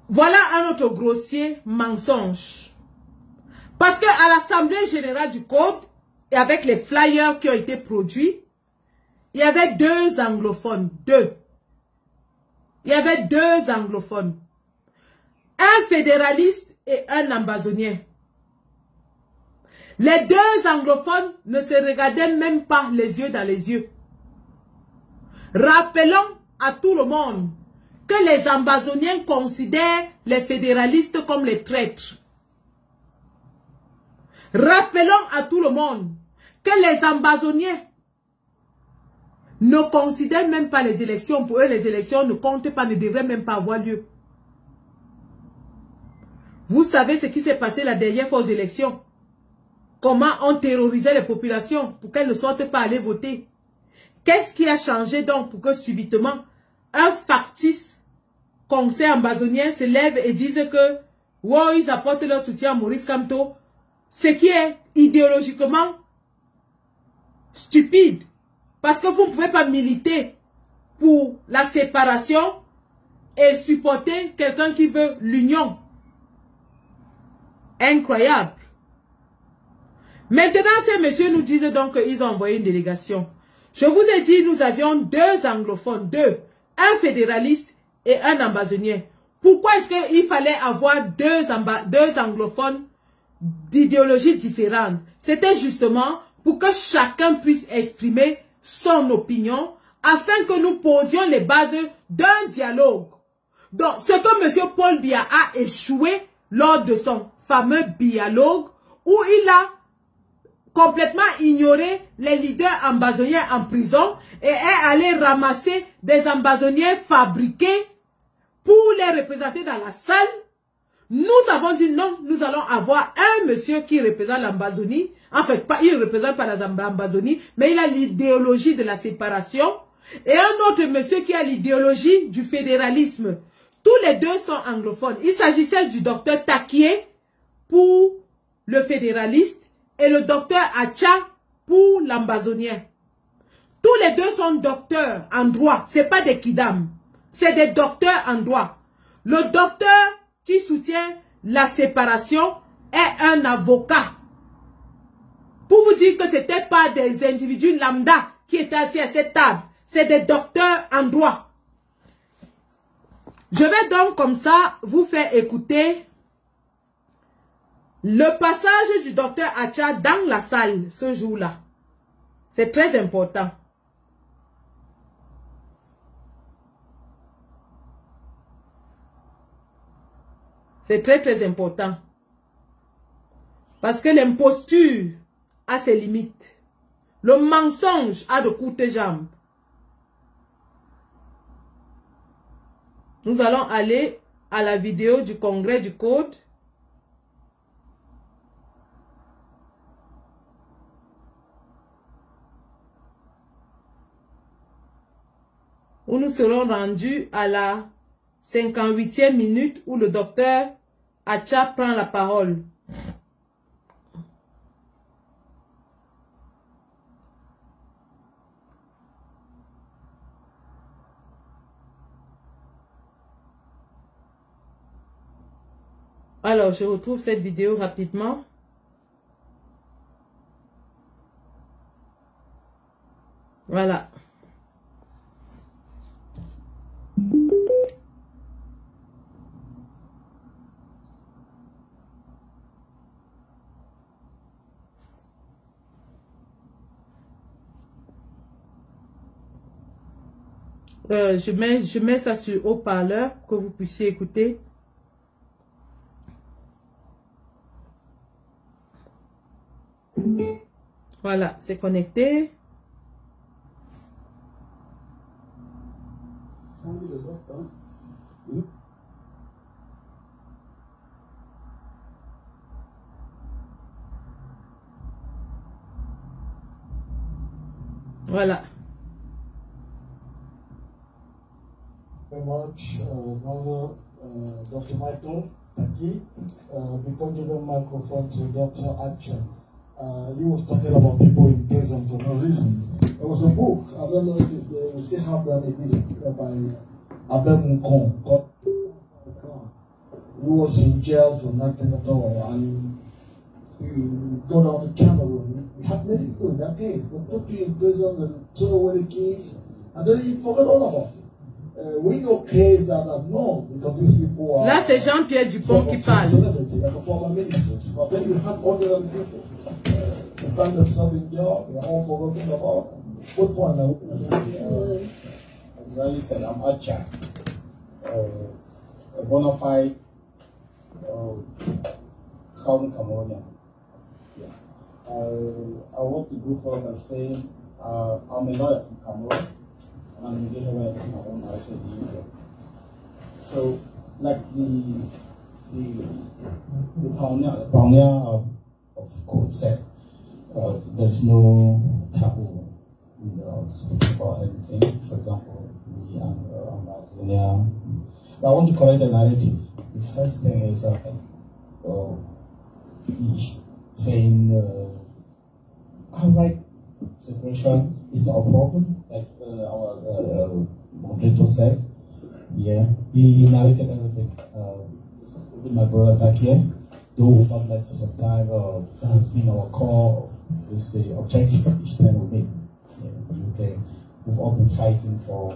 Voilà un autre grossier mensonge. Parce qu'à l'Assemblée générale du Code, et avec les flyers qui ont été produits, il y avait deux anglophones. Il y avait deux anglophones. Un fédéraliste et un ambazonien. Les deux anglophones ne se regardaient même pas les yeux dans les yeux. Rappelons à tout le monde que les ambazoniens considèrent les fédéralistes comme les traîtres. Rappelons à tout le monde que les ambazoniens ne considèrent même pas les élections. Pour eux, les élections ne comptent pas, ne devraient même pas avoir lieu. Vous savez ce qui s'est passé la dernière fois aux élections? Comment on terrorisait les populations pour qu'elles ne sortent pas aller voter? Qu'est-ce qui a changé donc pour que subitement un factice conseil ambazonien se lève et dise que wow, ils apportent leur soutien à Maurice Kamto? Ce qui est idéologiquement stupide. Parce que vous ne pouvez pas militer pour la séparation et supporter quelqu'un qui veut l'union. Incroyable. Maintenant, ces messieurs nous disent donc qu'ils ont envoyé une délégation. Je vous ai dit, nous avions 2 anglophones, 2. Un fédéraliste et un ambazonien. Pourquoi est-ce qu'il fallait avoir 2 anglophones d'idéologies différentes? C'était justement pour que chacun puisse exprimer son opinion afin que nous posions les bases d'un dialogue. Donc, ce que M. Paul Biya a échoué lors de son fameux dialogue où il a complètement ignoré les leaders ambazoniens en prison et est allé ramasser des ambazoniens fabriqués pour les représenter dans la salle. Nous avons dit non, nous allons avoir un monsieur qui représente l'Ambazonie. En fait, il ne représente pas l'Ambazonie, mais il a l'idéologie de la séparation. Et un autre monsieur qui a l'idéologie du fédéralisme. Tous les 2 sont anglophones. Il s'agissait du docteur Takié pour le fédéraliste et le docteur Acha pour l'ambazonien. Tous les 2 sont docteurs en droit. Ce n'est pas des kidam. C'est des docteurs en droit. Le docteur qui soutient la séparation est un avocat. Pour vous dire que ce n'étaient pas des individus lambda qui étaient assis à cette table. C'est des docteurs en droit. Je vais donc comme ça vous faire écouter le passage du docteur Acha dans la salle ce jour-là. C'est très important. C'est très très important. Parce que l'imposture a ses limites. Le mensonge a de courtes jambes. Nous allons aller à la vidéo du congrès du code. Où nous serons rendus à la 58e minute où le docteur Acha prend la parole. Alors, je retrouve cette vidéo rapidement. Voilà. Je mets ça sur haut-parleur pour que vous puissiez écouter. Voilà, c'est connecté. Voilà. Very much, Dr. Michael Taki. Before giving microphone to Dr. Acha, he was talking about people in prison for no reasons. There was a book, I don't know if it's there, we still have that edition by Abel Mukon. He was in jail for nothing at all, and you go down to Cameroon. We have many people in that case. They put you in prison and throw away the keys, and then you forget all about it. We know case that are known because these people are. Là, c'est Jean-Pierre Dupont qui parle. Like a former ministers, but then you have ordinary people. They find themselves in jail. They are all forgotten about. Good point. As you said, I'm Acha, a bona fide Southern Cameroonian. Yeah. I want to go further by saying I'm a lawyer from Cameroon. And in my own actually. So, like the pioneer of code said, there is no taboo speaking about anything. For example, we and but I want to correct the narrative. The first thing is saying outright separation is not a problem, like our moderator said. Yeah, he narrated everything. With my brother back here, though we've not left for some time, that has been our core, is the objective each time we meet in the UK. We've all been fighting for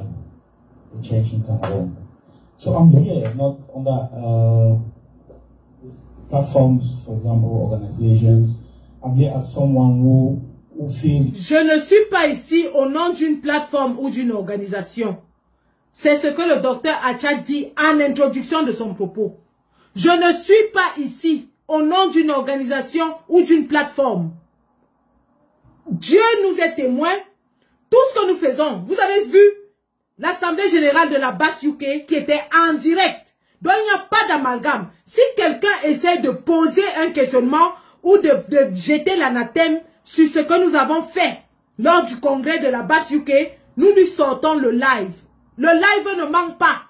a change in Cameroon. So I'm here, not under platforms, for example, organizations. I'm here as someone who feels... Je ne suis pas ici au nom d'une plateforme ou d'une organisation. C'est ce que le docteur Acha dit en introduction de son propos. Je ne suis pas ici au nom d'une organisation ou d'une plateforme. Dieu nous est témoin. Tout ce que nous faisons, vous avez vu l'Assemblée Générale de la Basse UK qui était en direct. Donc il n'y a pas d'amalgame. Si quelqu'un essaie de poser un questionnement ou de jeter l'anathème sur ce que nous avons fait lors du congrès de la Basse UK, nous lui sortons le live. Le live ne manque pas.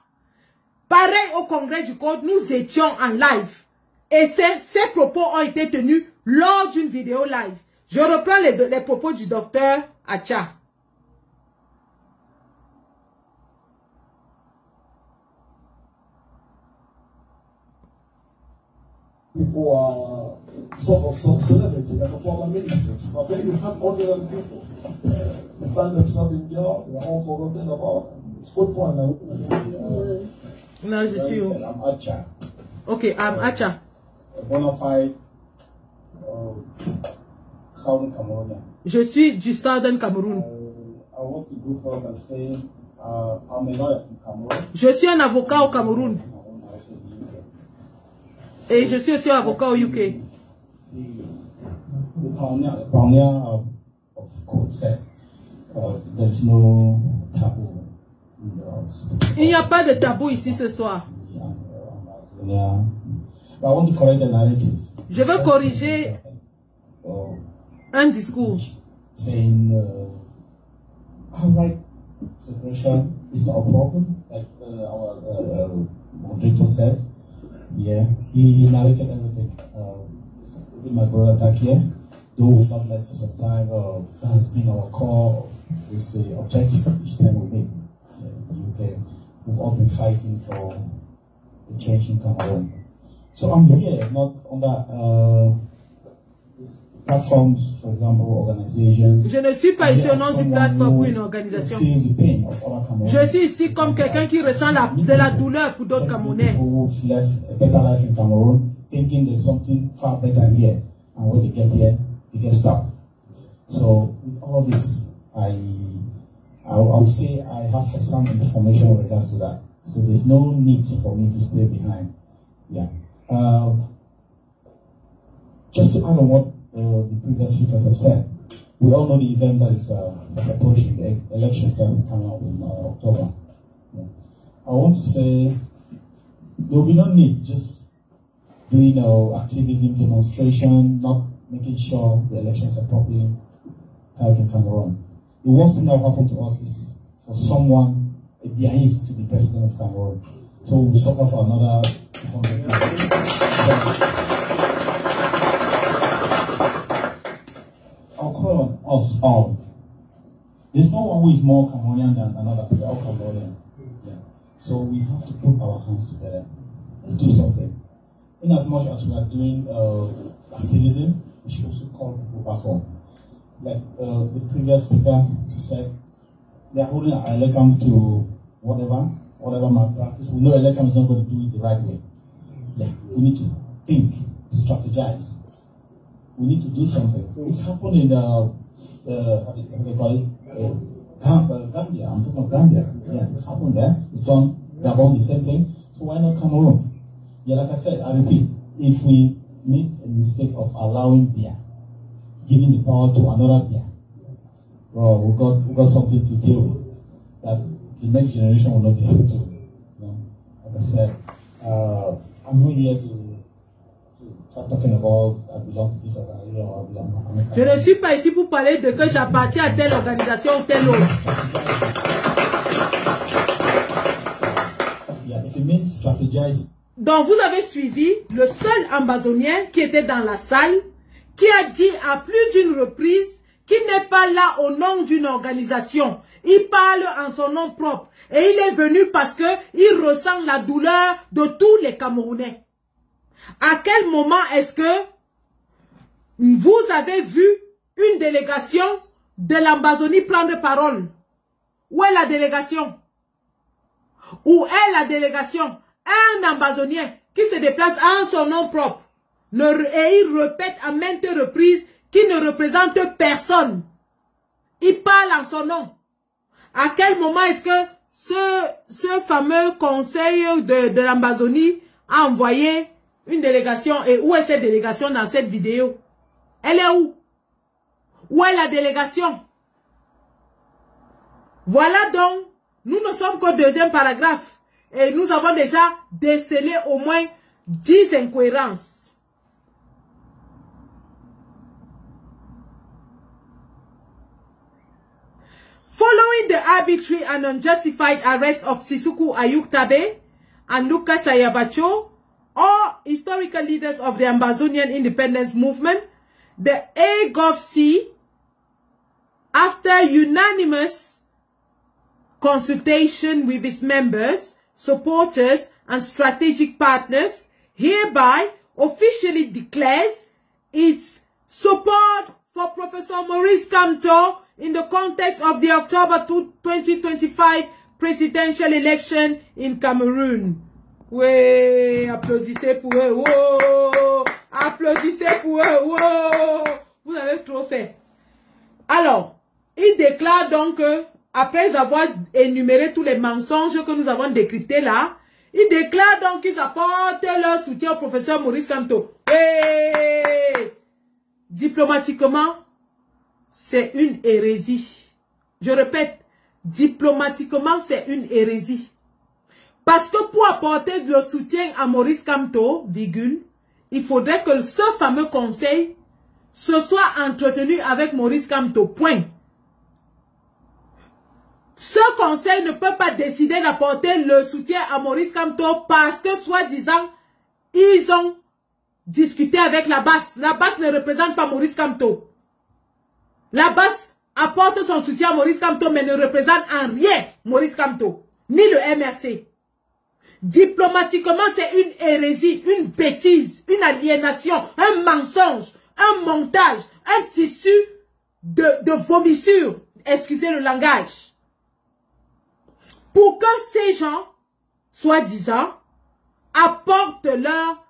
Pareil au congrès du Code, nous étions en live. Et ces propos ont été tenus lors d'une vidéo live. Je reprends les propos du docteur Acha. People are sort of celebrities, like a former ministers, but then you have ordinary people. They find themselves in jail, they are all forgotten about. It's good point. Non, je suis où? I'm Acha. Ok, I'm Acha. A bona fide Southern Cameroonian. Je suis du Southern Cameroun. I want to go forward and say I'm a lawyer from Cameroon. Je suis un avocat au Cameroun. Et je suis aussi avocat au UK. The pioneer of code said there is no taboo. Il n'y a pas de tabou ici ce soir. But I want to correct the narrative. Je veux corriger un discours. Saying outright separation is not a problem, like our moderator said. Yeah, he narrated everything. With my brother Takia, though we've not met for some time, that has been our core, is the objective each time we meet in the UK. We've all been fighting for a change in Cameroon. So I'm here, not under platforms, for example, organizations. Je ne suis pas ici au nom d'une plateforme ou une organisation. Je suis ici comme quelqu'un qui ressent de la douleur pour d'autres Camerounais. Who've left a better life in Cameroon, thinking there's something far better here, and when they get here, they get stuck. So with all this, I would say I have some information with regards to that. So there's no need for me to stay behind. Yeah. Just to add on what the previous speakers have said, we all know the event that is approaching, the election that is coming up in October. Yeah. I want to say there will be no need just doing activism, demonstration, not making sure the elections are properly held in Cameroon. The worst thing that will happen to us is for someone, a Biaïs, to be president of Cameroon. So we'll suffer for another 100 years. I'll call on us all. There's no one who is more Cameroonian than another. We're all Cameroonian. Yeah. So we have to put our hands together. Let's do something. In as much as we are doing activism, we should also call people back home. Like the previous speaker said, they are holding our elecam to whatever malpractice. We know elecam is not going to do it the right way. Yeah, we need to think, strategize. We need to do something. It's happened in how do they call it? Gambia. I'm talking about Gambia. Yeah, it's happened there. It's done Gabon, the same thing. So why not Cameroon? Yeah, like I said, I repeat, if we make a mistake of allowing beer, giving the power to another beer, well, we got something to deal with that the next generation will not be able to. You know, like I said, I'm not here to start talking about I belong to this organization or I belong. Je ne suis pas ici pour parler de que j'appartiens à telle organisation ou telle autre. Yeah, if it means strategizing. Donc vous avez suivi le seul ambazonien qui était dans la salle, qui a dit à plus d'une reprise qu'il n'est pas là au nom d'une organisation. Il parle en son nom propre. Et il est venu parce qu'il ressent la douleur de tous les Camerounais. À quel moment est-ce que vous avez vu une délégation de l'Ambazonie prendre parole? Où est la délégation? Où est la délégation? Un Ambazonien qui se déplace en son nom propre. Et il répète à maintes reprises qu'il ne représente personne. Il parle en son nom. À quel moment est-ce que ce fameux conseil de l'Ambazonie a envoyé une délégation? Et où est cette délégation dans cette vidéo? Elle est où? Où est la délégation? Voilà donc, nous ne sommes qu'au deuxième paragraphe. Et nous avons déjà décelé au moins 10 incohérences. Following the arbitrary and unjustified arrest of Sisuku Ayuk Tabe and Lucas Ayabacho, all historical leaders of the Ambazonian independence movement, the AGOVC, after unanimous consultation with its members, supporters, and strategic partners, hereby officially declares its support for Professor Maurice Kamto in the context of the October 2025 presidential election in Cameroon. Ouais, applaudissez pour eux. Wow, applaudissez pour eux. Wow, vous avez trop fait. Alors, il déclare donc que, après avoir énuméré tous les mensonges que nous avons décryptés là, il déclare donc qu'ils apportent leur soutien au professeur Maurice Kamto. Et diplomatiquement, c'est une hérésie. Je répète, diplomatiquement, c'est une hérésie. Parce que pour apporter le soutien à Maurice Kamto, il faudrait que ce fameux conseil se soit entretenu avec Maurice Kamto. Point. Ce conseil ne peut pas décider d'apporter le soutien à Maurice Kamto parce que, soi-disant, ils ont discuté avec la BAS. La BAS ne représente pas Maurice Kamto. La BAS apporte son soutien à Maurice Kamto, mais ne représente en rien Maurice Kamto, ni le MRC. Diplomatiquement, c'est une hérésie, une bêtise, une aliénation, un mensonge, un montage, un tissu de vomissure. Excusez le langage. Pour que ces gens, soi-disant, apportent leur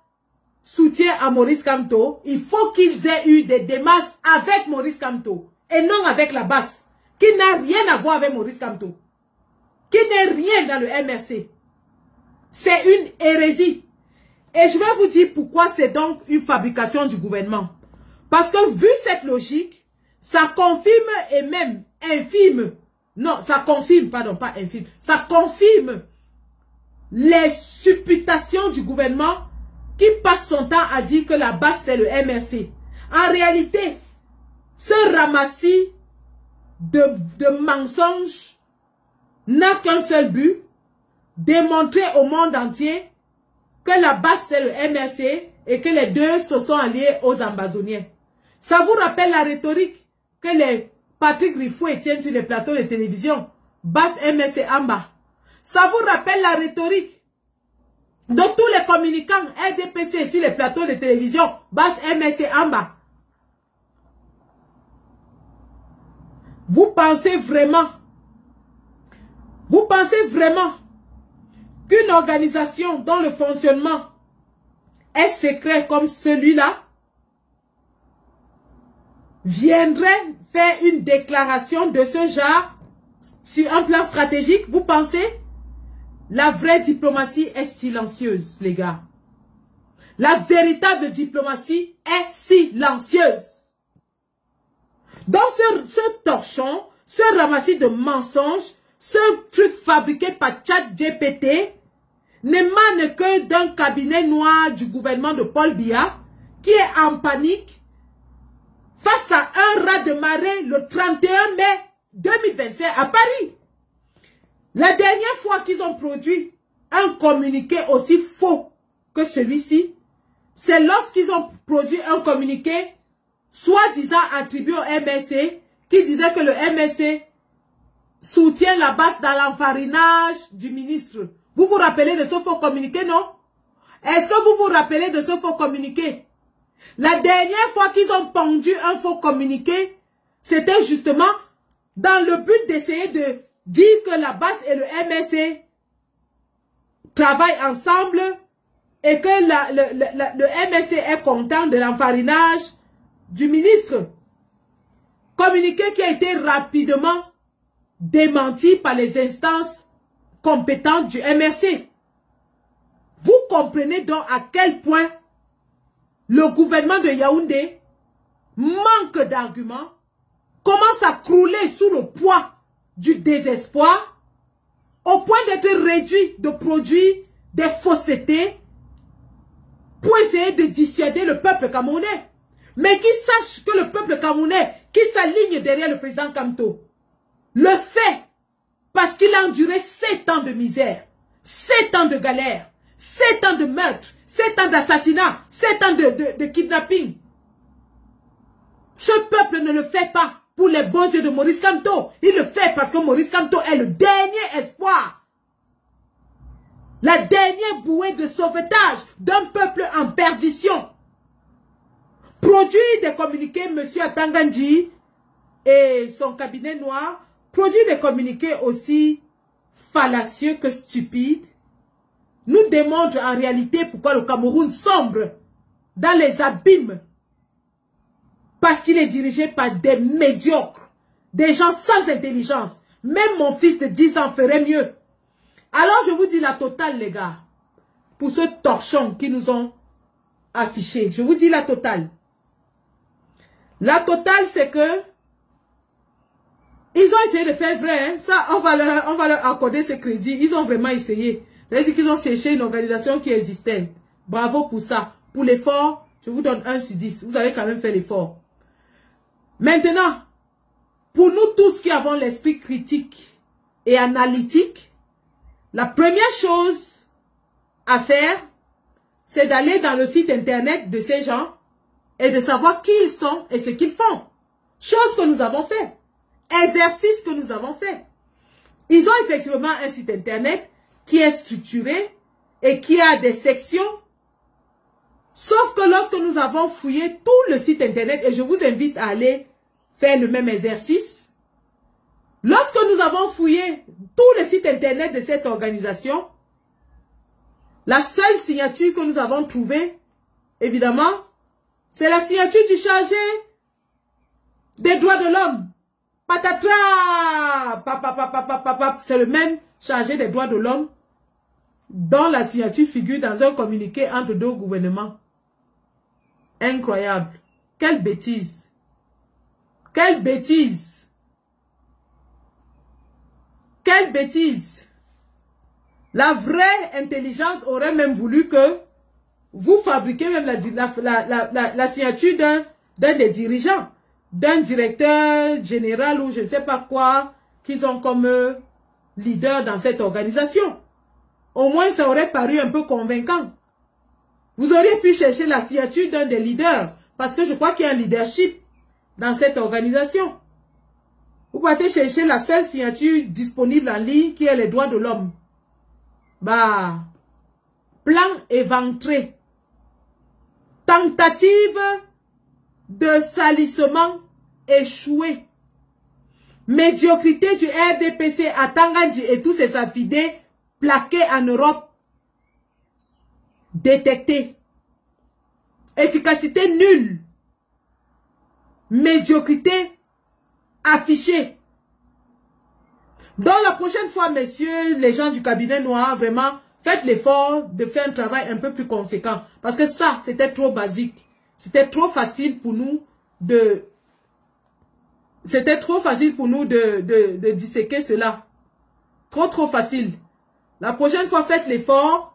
soutien à Maurice Kamto, il faut qu'ils aient eu des démarches avec Maurice Kamto et non avec la BAS, qui n'a rien à voir avec Maurice Kamto, qui n'est rien dans le MRC. C'est une hérésie. Et je vais vous dire pourquoi c'est donc une fabrication du gouvernement. Parce que vu cette logique, ça confirme et même infime, non, ça confirme, pardon, pas infime, ça confirme les supputations du gouvernement qui passe son temps à dire que la base c'est le MRC. En réalité, ce ramassis de mensonges n'a qu'un seul but, démontrer au monde entier que la base c'est le MRC et que les deux se sont alliés aux Ambazoniens. Ça vous rappelle la rhétorique que les Patrick Rifoué tiennent sur les plateaux de télévision, base MRC en bas. Ça vous rappelle la rhétorique de tous les communicants RDPC sur les plateaux de télévision, base MRC en bas. Vous pensez vraiment qu'une organisation dont le fonctionnement est secret comme celui-là viendrait faire une déclaration de ce genre sur un plan stratégique? Vous pensez? La vraie diplomatie est silencieuse, les gars. La véritable diplomatie est silencieuse. Dans ce torchon, ce ramassis de mensonges, ce truc fabriqué par ChatGPT n'émane que d'un cabinet noir du gouvernement de Paul Biya qui est en panique face à un raz-de-marée le 31 mai 2025 à Paris. La dernière fois qu'ils ont produit un communiqué aussi faux que celui-ci, c'est lorsqu'ils ont produit un communiqué soi-disant attribué au MRC qui disait que le MRC soutient la base dans l'enfarinage du ministre. Vous vous rappelez de ce faux communiqué, non? Est-ce que vous vous rappelez de ce faux communiqué? La dernière fois qu'ils ont pendu un faux communiqué, c'était justement dans le but d'essayer de dire que la BAS et le MSC travaillent ensemble et que le MSC est content de l'enfarinage du ministre. Communiqué qui a été rapidement démenti par les instances compétentes du MRC. Vous comprenez donc à quel point le gouvernement de Yaoundé manque d'arguments, commence à crouler sous le poids du désespoir, au point d'être réduit de produire des faussetés pour essayer de dissuader le peuple camerounais. Mais qui sache que le peuple camerounais qui s'aligne derrière le président Kamto le fait parce qu'il a enduré 7 ans de misère, 7 ans de galère, 7 ans de meurtre, 7 ans d'assassinat, 7 ans de kidnapping. Ce peuple ne le fait pas pour les beaux yeux de Maurice Kamto. Il le fait parce que Maurice Kamto est le dernier espoir. La dernière bouée de sauvetage d'un peuple en perdition. Produit des communiqués, M. Atangandji et son cabinet noir, produit des communiqués aussi fallacieux que stupides, nous démontre en réalité pourquoi le Cameroun sombre dans les abîmes. Parce qu'il est dirigé par des médiocres, des gens sans intelligence. Même mon fils de 10 ans ferait mieux. Alors je vous dis la totale, les gars, pour ce torchon qui nous ont affiché. Je vous dis la totale. La totale, c'est que ils ont essayé de faire vrai. Hein. Ça, on va leur accorder ce crédit. Ils ont vraiment essayé. C'est-à-dire qu'ils ont cherché une organisation qui existait. Bravo pour ça. Pour l'effort, je vous donne 1 sur 10. Vous avez quand même fait l'effort. Maintenant, pour nous tous qui avons l'esprit critique et analytique, la première chose à faire, c'est d'aller dans le site internet de ces gens et de savoir qui ils sont et ce qu'ils font. Chose que nous avons fait. Exercice que nous avons fait. Ils ont effectivement un site internet qui est structuré et qui a des sections. Sauf que lorsque nous avons fouillé tout le site internet, et je vous invite à aller faire le même exercice, lorsque nous avons fouillé tout le site internet de cette organisation, la seule signature que nous avons trouvée, évidemment, c'est la signature du chargé des droits de l'homme. Patatra! C'est le même chargé des droits de l'homme dont la signature figure dans un communiqué entre deux gouvernements. Incroyable. Quelle bêtise. Quelle bêtise. Quelle bêtise. La vraie intelligence aurait même voulu que vous fabriquiez même la signature d'un des dirigeants, d'un directeur général ou je ne sais pas quoi, qu'ils ont comme leader dans cette organisation. Au moins, ça aurait paru un peu convaincant. Vous auriez pu chercher la signature d'un des leaders, parce que je crois qu'il y a un leadership dans cette organisation. Vous pouvez chercher la seule signature disponible en ligne, qui est les droits de l'homme. Bah, plan éventré. Tentative de salissement échoué. Médiocrité du RDPC à Tangandji et tous ses affidés plaqués en Europe. Détecté. Efficacité nulle. Médiocrité affichée. Donc la prochaine fois, messieurs, les gens du cabinet noir, vraiment, faites l'effort de faire un travail un peu plus conséquent. Parce que ça, c'était trop basique. C'était trop facile pour nous de... C'était trop facile pour nous de disséquer cela. Trop facile. La prochaine fois, faites l'effort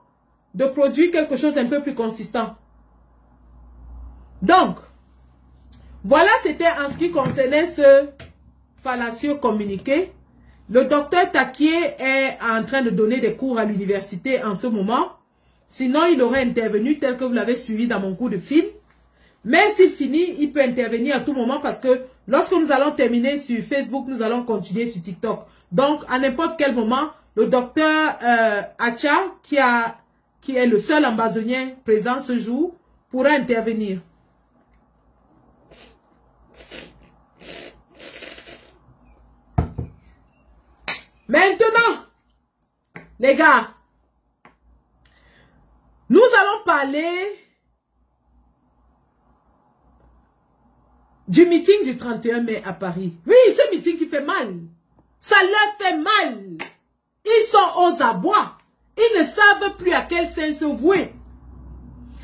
de produire quelque chose d'un peu plus consistant. Donc, voilà, c'était en ce qui concernait ce fallacieux communiqué. Le docteur Takié est en train de donner des cours à l'université en ce moment. Sinon, il aurait intervenu tel que vous l'avez suivi dans mon cours de film. Mais s'il finit, il peut intervenir à tout moment parce que lorsque nous allons terminer sur Facebook, nous allons continuer sur TikTok. Donc, à n'importe quel moment, le docteur Acha, qui a qui est le seul ambazonien présent ce jour, pourra intervenir. Maintenant, les gars, nous allons parler du meeting du 31 mai à Paris. Oui, ce meeting qui fait mal. Ça leur fait mal. Ils sont aux abois. Ils ne savent plus à quel sens se vouer.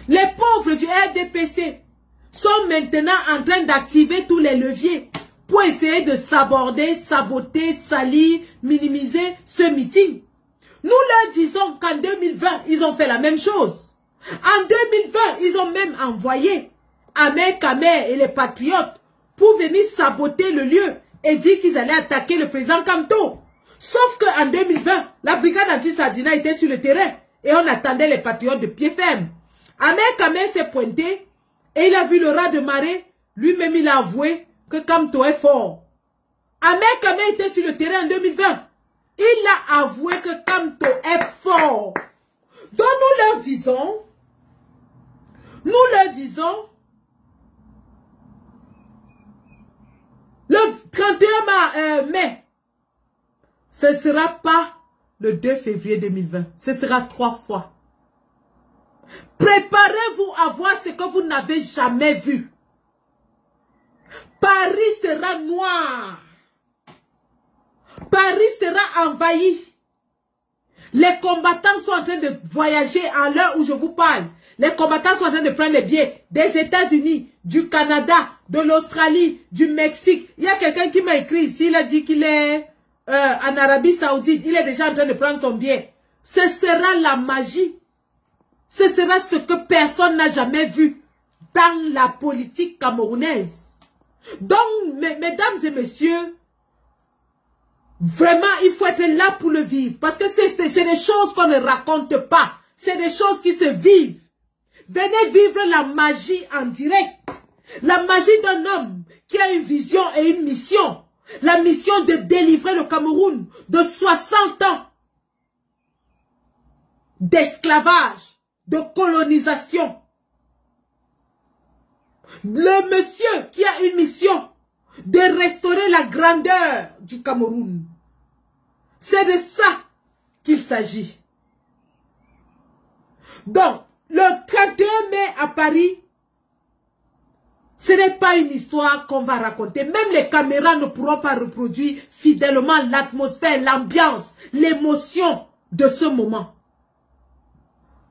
Les pauvres du RDPC sont maintenant en train d'activer tous les leviers pour essayer de s'aborder, saboter, salir, minimiser ce meeting. Nous leur disons qu'en 2020, ils ont fait la même chose. En 2020, ils ont même envoyé Ahmed Kamer et les patriotes pour venir saboter le lieu et dire qu'ils allaient attaquer le président Kamto. Sauf qu'en 2020, la brigade anti-Sardina était sur le terrain et on attendait les patriotes de pied ferme. Ahmed Kamer s'est pointé et il a vu le raz de marée. Lui-même, il a avoué que Kamto est fort. Ahmed Kamer était sur le terrain en 2020. Il a avoué que Kamto est fort. Donc nous leur disons, le 31 mai, ce ne sera pas le 2 février 2020, ce sera 3 fois. Préparez-vous à voir ce que vous n'avez jamais vu. Paris sera noir. Paris sera envahi. Les combattants sont en train de voyager à l'heure où je vous parle. Les combattants sont en train de prendre les billets des États-Unis, du Canada, de l'Australie, du Mexique. Il y a quelqu'un qui m'a écrit ici, il a dit qu'il est en Arabie Saoudite. Il est déjà en train de prendre son billet. Ce sera la magie. Ce sera ce que personne n'a jamais vu dans la politique camerounaise. Donc, mesdames et messieurs, vraiment, il faut être là pour le vivre. Parce que c'est des choses qu'on ne raconte pas. C'est des choses qui se vivent. Venez vivre la magie en direct. La magie d'un homme qui a une vision et une mission. La mission de délivrer le Cameroun de 60 ans d'esclavage, de colonisation. Le monsieur qui a une mission de restaurer la grandeur du Cameroun. C'est de ça qu'il s'agit. Donc, le 31 mai à Paris, ce n'est pas une histoire qu'on va raconter. Même les caméras ne pourront pas reproduire fidèlement l'atmosphère, l'ambiance, l'émotion de ce moment.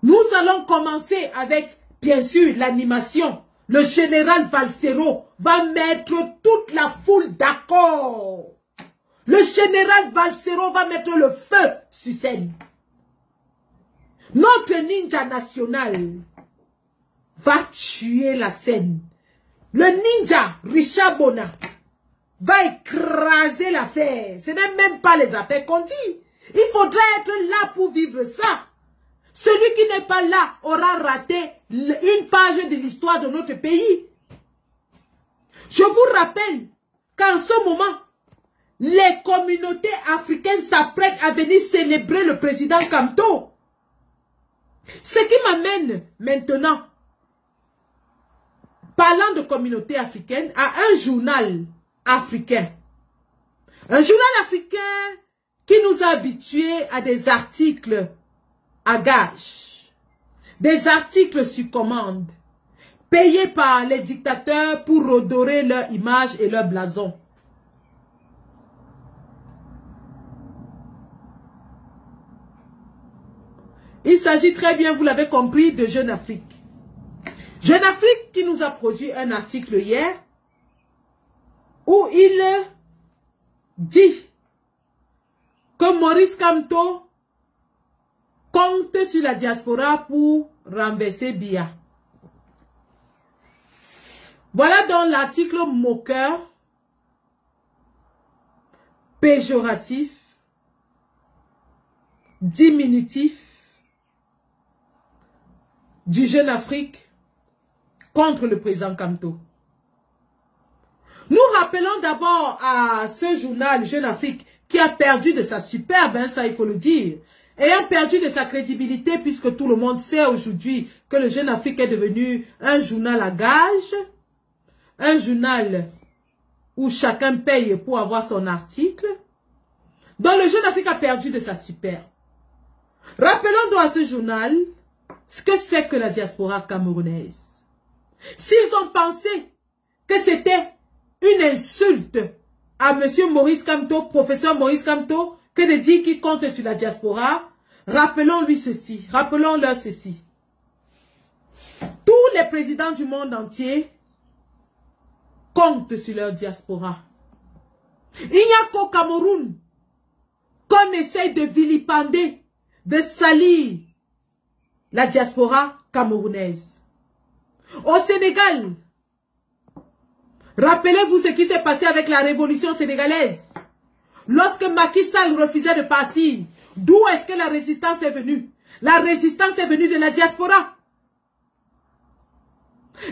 Nous allons commencer avec, bien sûr, l'animation. Le général Valsero va mettre toute la foule d'accord. Le général Valsero va mettre le feu sur scène. Notre ninja national va tuer la scène. Le ninja Richard Bona va écraser l'affaire. Ce n'est même pas les affaires qu'on dit. Il faudrait être là pour vivre ça. Celui qui n'est pas là aura raté une page de l'histoire de notre pays. Je vous rappelle qu'en ce moment, les communautés africaines s'apprêtent à venir célébrer le président Kamto. Ce qui m'amène maintenant, parlant de communautés africaines, à un journal africain. Un journal africain qui nous a habitués à des articles à gage, des articles sur commande, payés par les dictateurs pour redorer leur image et leur blason. Il s'agit très bien, vous l'avez compris, de Jeune Afrique. Jeune Afrique qui nous a produit un article hier où il dit que Maurice Kamto compte sur la diaspora pour renverser Biya. Voilà donc l'article moqueur, péjoratif, diminutif du Jeune Afrique contre le président Kamto. Nous rappelons d'abord à ce journal Jeune Afrique qui a perdu de sa superbe, hein, ça il faut le dire. ayant perdu de sa crédibilité, puisque tout le monde sait aujourd'hui que le Jeune Afrique est devenu un journal à gage, un journal où chacun paye pour avoir son article, dont le Jeune Afrique a perdu de sa superbe. Rappelons donc à ce journal ce que c'est que la diaspora camerounaise. S'ils ont pensé que c'était une insulte à M. Maurice Kamto, professeur Maurice Kamto, que de dire qu'il compte sur la diaspora, rappelons-lui ceci, rappelons-leur ceci. Tous les présidents du monde entier comptent sur leur diaspora. Il n'y a qu'au Cameroun qu'on essaye de vilipender, de salir la diaspora camerounaise. Au Sénégal, rappelez-vous ce qui s'est passé avec la révolution sénégalaise. Lorsque Macky Sall refusait de partir, d'où est-ce que la résistance est venue? La résistance est venue de la diaspora.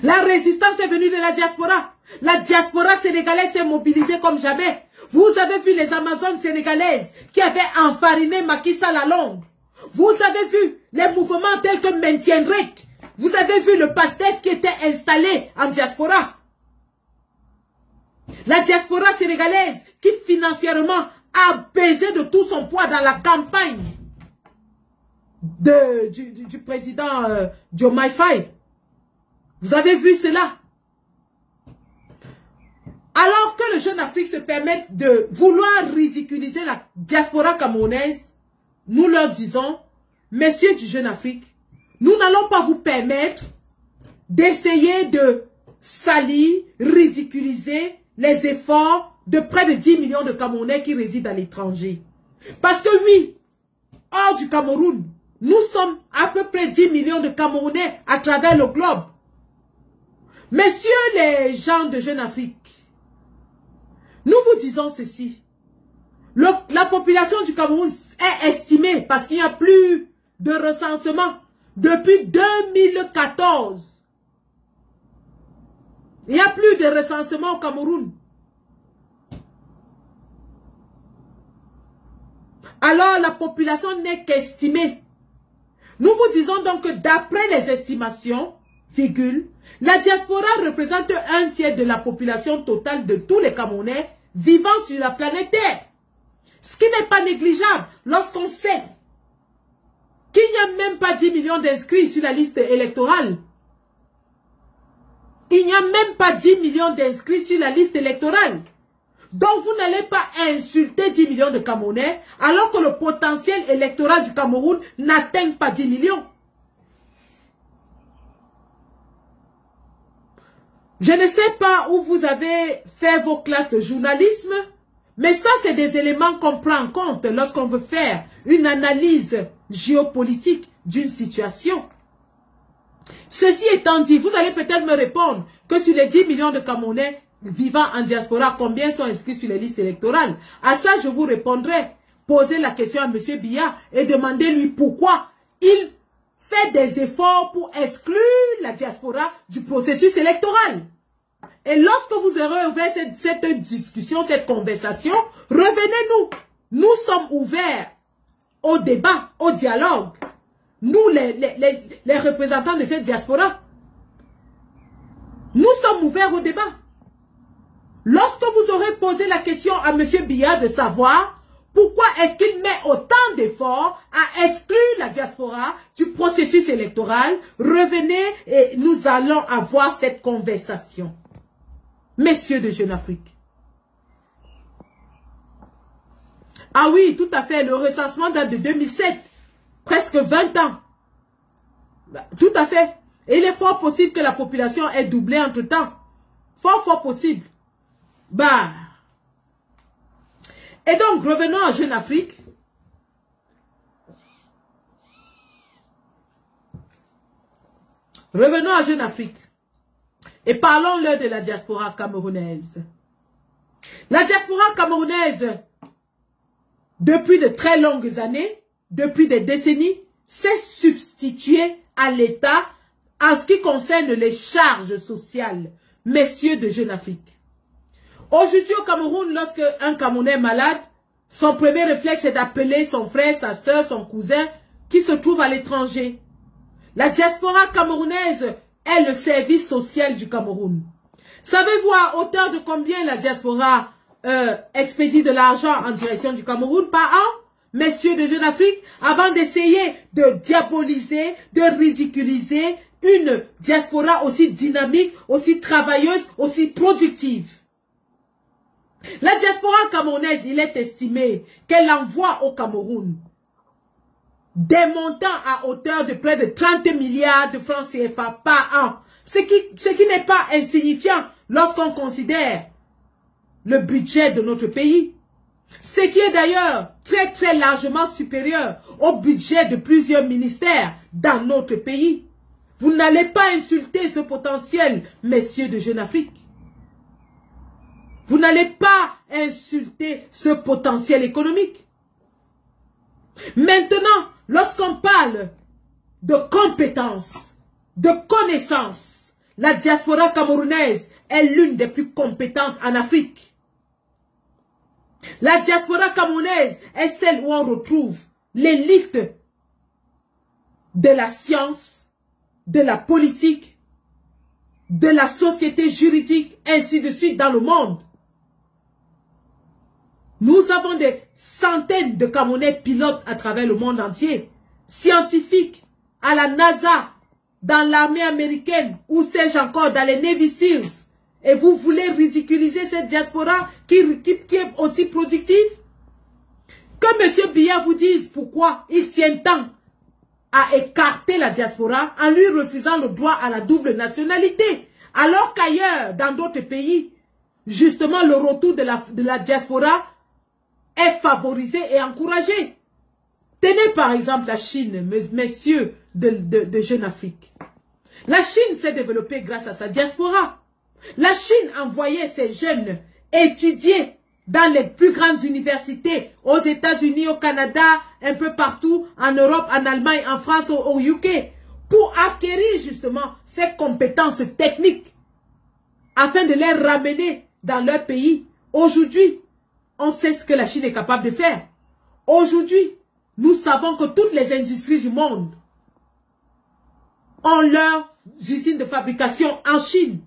La résistance est venue de la diaspora. La diaspora sénégalaise s'est mobilisée comme jamais. Vous avez vu les Amazones sénégalaises qui avaient enfariné Macky Sall à Londres. Vous avez vu les mouvements tels que Maintiendrek. Vous avez vu le PASTEF qui était installé en diaspora. La diaspora sénégalaise qui financièrement a pesé de tout son poids dans la campagne du président Diomaye Faye. Vous avez vu cela? Alors que le Jeune Afrique se permet de vouloir ridiculiser la diaspora camerounaise, nous leur disons, messieurs du Jeune Afrique, nous n'allons pas vous permettre d'essayer de salir, ridiculiser les efforts de près de 10 millions de Camerounais qui résident à l'étranger. Parce que oui, hors du Cameroun, nous sommes à peu près 10 millions de Camerounais à travers le globe. Messieurs les gens de Jeune Afrique, nous vous disons ceci. La population du Cameroun est estimée, parce qu'il n'y a plus de recensement depuis 2014. Il n'y a plus de recensement au Cameroun. Alors la population n'est qu'estimée. Nous vous disons donc que d'après les estimations, la diaspora représente 1/3 de la population totale de tous les Camerounais vivant sur la planète Terre. Ce qui n'est pas négligeable lorsqu'on sait qu'il n'y a même pas 10 millions d'inscrits sur la liste électorale. Il n'y a même pas 10 millions d'inscrits sur la liste électorale. Donc vous n'allez pas insulter 10 millions de Camerounais alors que le potentiel électoral du Cameroun n'atteint pas 10 millions. Je ne sais pas où vous avez fait vos classes de journalisme, mais ça c'est des éléments qu'on prend en compte lorsqu'on veut faire une analyse géopolitique d'une situation. Ceci étant dit, vous allez peut-être me répondre que sur les 10 millions de Camerounais vivant en diaspora, combien sont inscrits sur les listes électorales? À ça, je vous répondrai. Posez la question à M. Biya et demandez-lui pourquoi il fait des efforts pour exclure la diaspora du processus électoral. Et lorsque vous aurez ouvert cette discussion, cette conversation, revenez-nous. Nous sommes ouverts au débat, au dialogue. Nous, les représentants de cette diaspora, nous sommes ouverts au débat. Lorsque vous aurez posé la question à M. Biya de savoir pourquoi est-ce qu'il met autant d'efforts à exclure la diaspora du processus électoral, revenez et nous allons avoir cette conversation. Messieurs de Jeune Afrique. Ah oui, tout à fait, le recensement date de 2007. Presque 20 ans. Tout à fait. Et il est fort possible que la population ait doublé entre-temps. Fort possible. Bah. Et donc, revenons à Jeune Afrique. Revenons à Jeune Afrique. Et parlons-leur de la diaspora camerounaise. La diaspora camerounaise, depuis de très longues années, depuis des décennies, s'est substituée à l'État en ce qui concerne les charges sociales. Messieurs de Jeune Afrique. Aujourd'hui au Cameroun, lorsque un Camerounais est malade, son premier réflexe est d'appeler son frère, sa soeur, son cousin qui se trouve à l'étranger. La diaspora camerounaise est le service social du Cameroun. Savez-vous à hauteur de combien la diaspora expédie de l'argent en direction du Cameroun par an, messieurs de Jeune Afrique, avant d'essayer de diaboliser, de ridiculiser une diaspora aussi dynamique, aussi travailleuse, aussi productive. La diaspora camerounaise, il est estimé qu'elle envoie au Cameroun des montants à hauteur de près de 30 milliards de francs CFA par an. Ce qui n'est pas insignifiant lorsqu'on considère le budget de notre pays. Ce qui est d'ailleurs très très largement supérieur au budget de plusieurs ministères dans notre pays. Vous n'allez pas insulter ce potentiel, messieurs de Jeune Afrique. Vous n'allez pas insulter ce potentiel économique. Maintenant, lorsqu'on parle de compétences, de connaissances, la diaspora camerounaise est l'une des plus compétentes en Afrique. La diaspora camerounaise est celle où on retrouve l'élite de la science, de la politique, de la société juridique, ainsi de suite dans le monde. Nous avons des centaines de Camerounais pilotes à travers le monde entier, scientifiques, à la NASA, dans l'armée américaine, ou sais-je encore, dans les Navy Seals. Et vous voulez ridiculiser cette diaspora qui est aussi productive? Que M. Biya vous dise pourquoi il tient tant à écarter la diaspora en lui refusant le droit à la double nationalité. Alors qu'ailleurs, dans d'autres pays, justement le retour de la diaspora est favorisé et encouragé. Tenez par exemple la Chine, messieurs de Jeune Afrique. La Chine s'est développée grâce à sa diaspora. La Chine envoyait ses jeunes étudier dans les plus grandes universités, aux États-Unis, au Canada, un peu partout, en Europe, en Allemagne, en France, au UK, pour acquérir justement ces compétences techniques, afin de les ramener dans leur pays. Aujourd'hui, on sait ce que la Chine est capable de faire. Aujourd'hui, nous savons que toutes les industries du monde ont leurs usines de fabrication en Chine,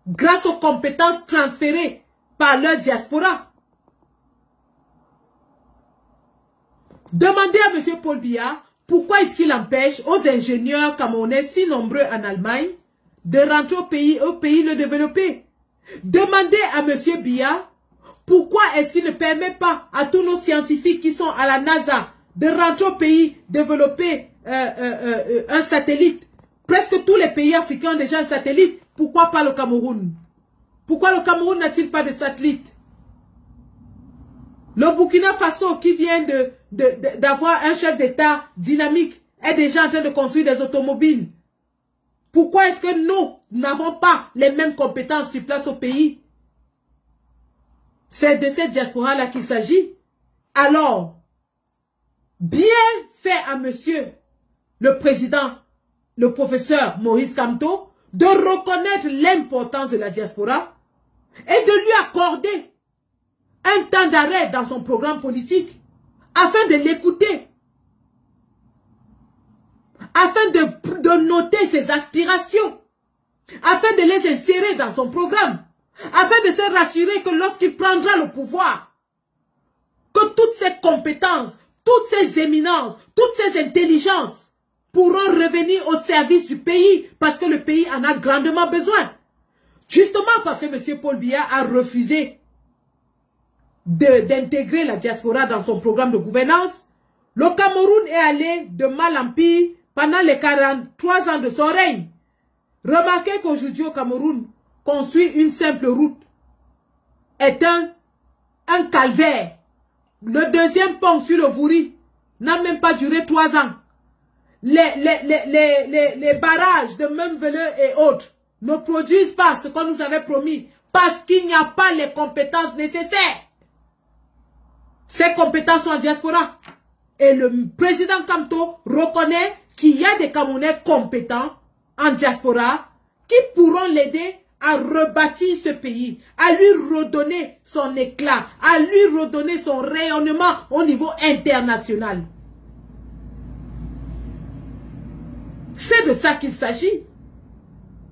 grâce aux compétences transférées par leur diaspora. Demandez à M. Paul Biya pourquoi est-ce qu'il empêche aux ingénieurs camerounais si nombreux en Allemagne de rentrer au pays le développé. Demandez à M. Biya pourquoi est-ce qu'il ne permet pas à tous nos scientifiques qui sont à la NASA de rentrer au pays développer un satellite. Presque tous les pays africains ont déjà un satellite. Pourquoi pas le Cameroun? Pourquoi le Cameroun n'a-t-il pas de satellite? Le Burkina Faso, qui vient d'avoir un chef d'État dynamique, est déjà en train de construire des automobiles. Pourquoi est-ce que nous n'avons pas les mêmes compétences sur place au pays? C'est de cette diaspora-là qu'il s'agit. Alors, bien fait à monsieur le président, le professeur Maurice Kamto, de reconnaître l'importance de la diaspora et de lui accorder un temps d'arrêt dans son programme politique afin de l'écouter, afin de noter ses aspirations, afin de les insérer dans son programme, afin de se rassurer que lorsqu'il prendra le pouvoir, que toutes ses compétences, toutes ses éminences, toutes ses intelligences pourront revenir au service du pays parce que le pays en a grandement besoin. Justement parce que M. Paul Biya a refusé d'intégrer la diaspora dans son programme de gouvernance, le Cameroun est allé de mal en pire pendant les 43 ans de son règne. Remarquez qu'aujourd'hui au Cameroun, construire une simple route est un calvaire. Le deuxième pont sur le Vouri n'a même pas duré 3 ans. Les barrages de Memveleux et autres ne produisent pas ce qu'on nous avait promis parce qu'il n'y a pas les compétences nécessaires. Ces compétences sont en diaspora. Et le président Kamto reconnaît qu'il y a des Camerounais compétents en diaspora qui pourront l'aider à rebâtir ce pays, à lui redonner son éclat, à lui redonner son rayonnement au niveau international. C'est de ça qu'il s'agit.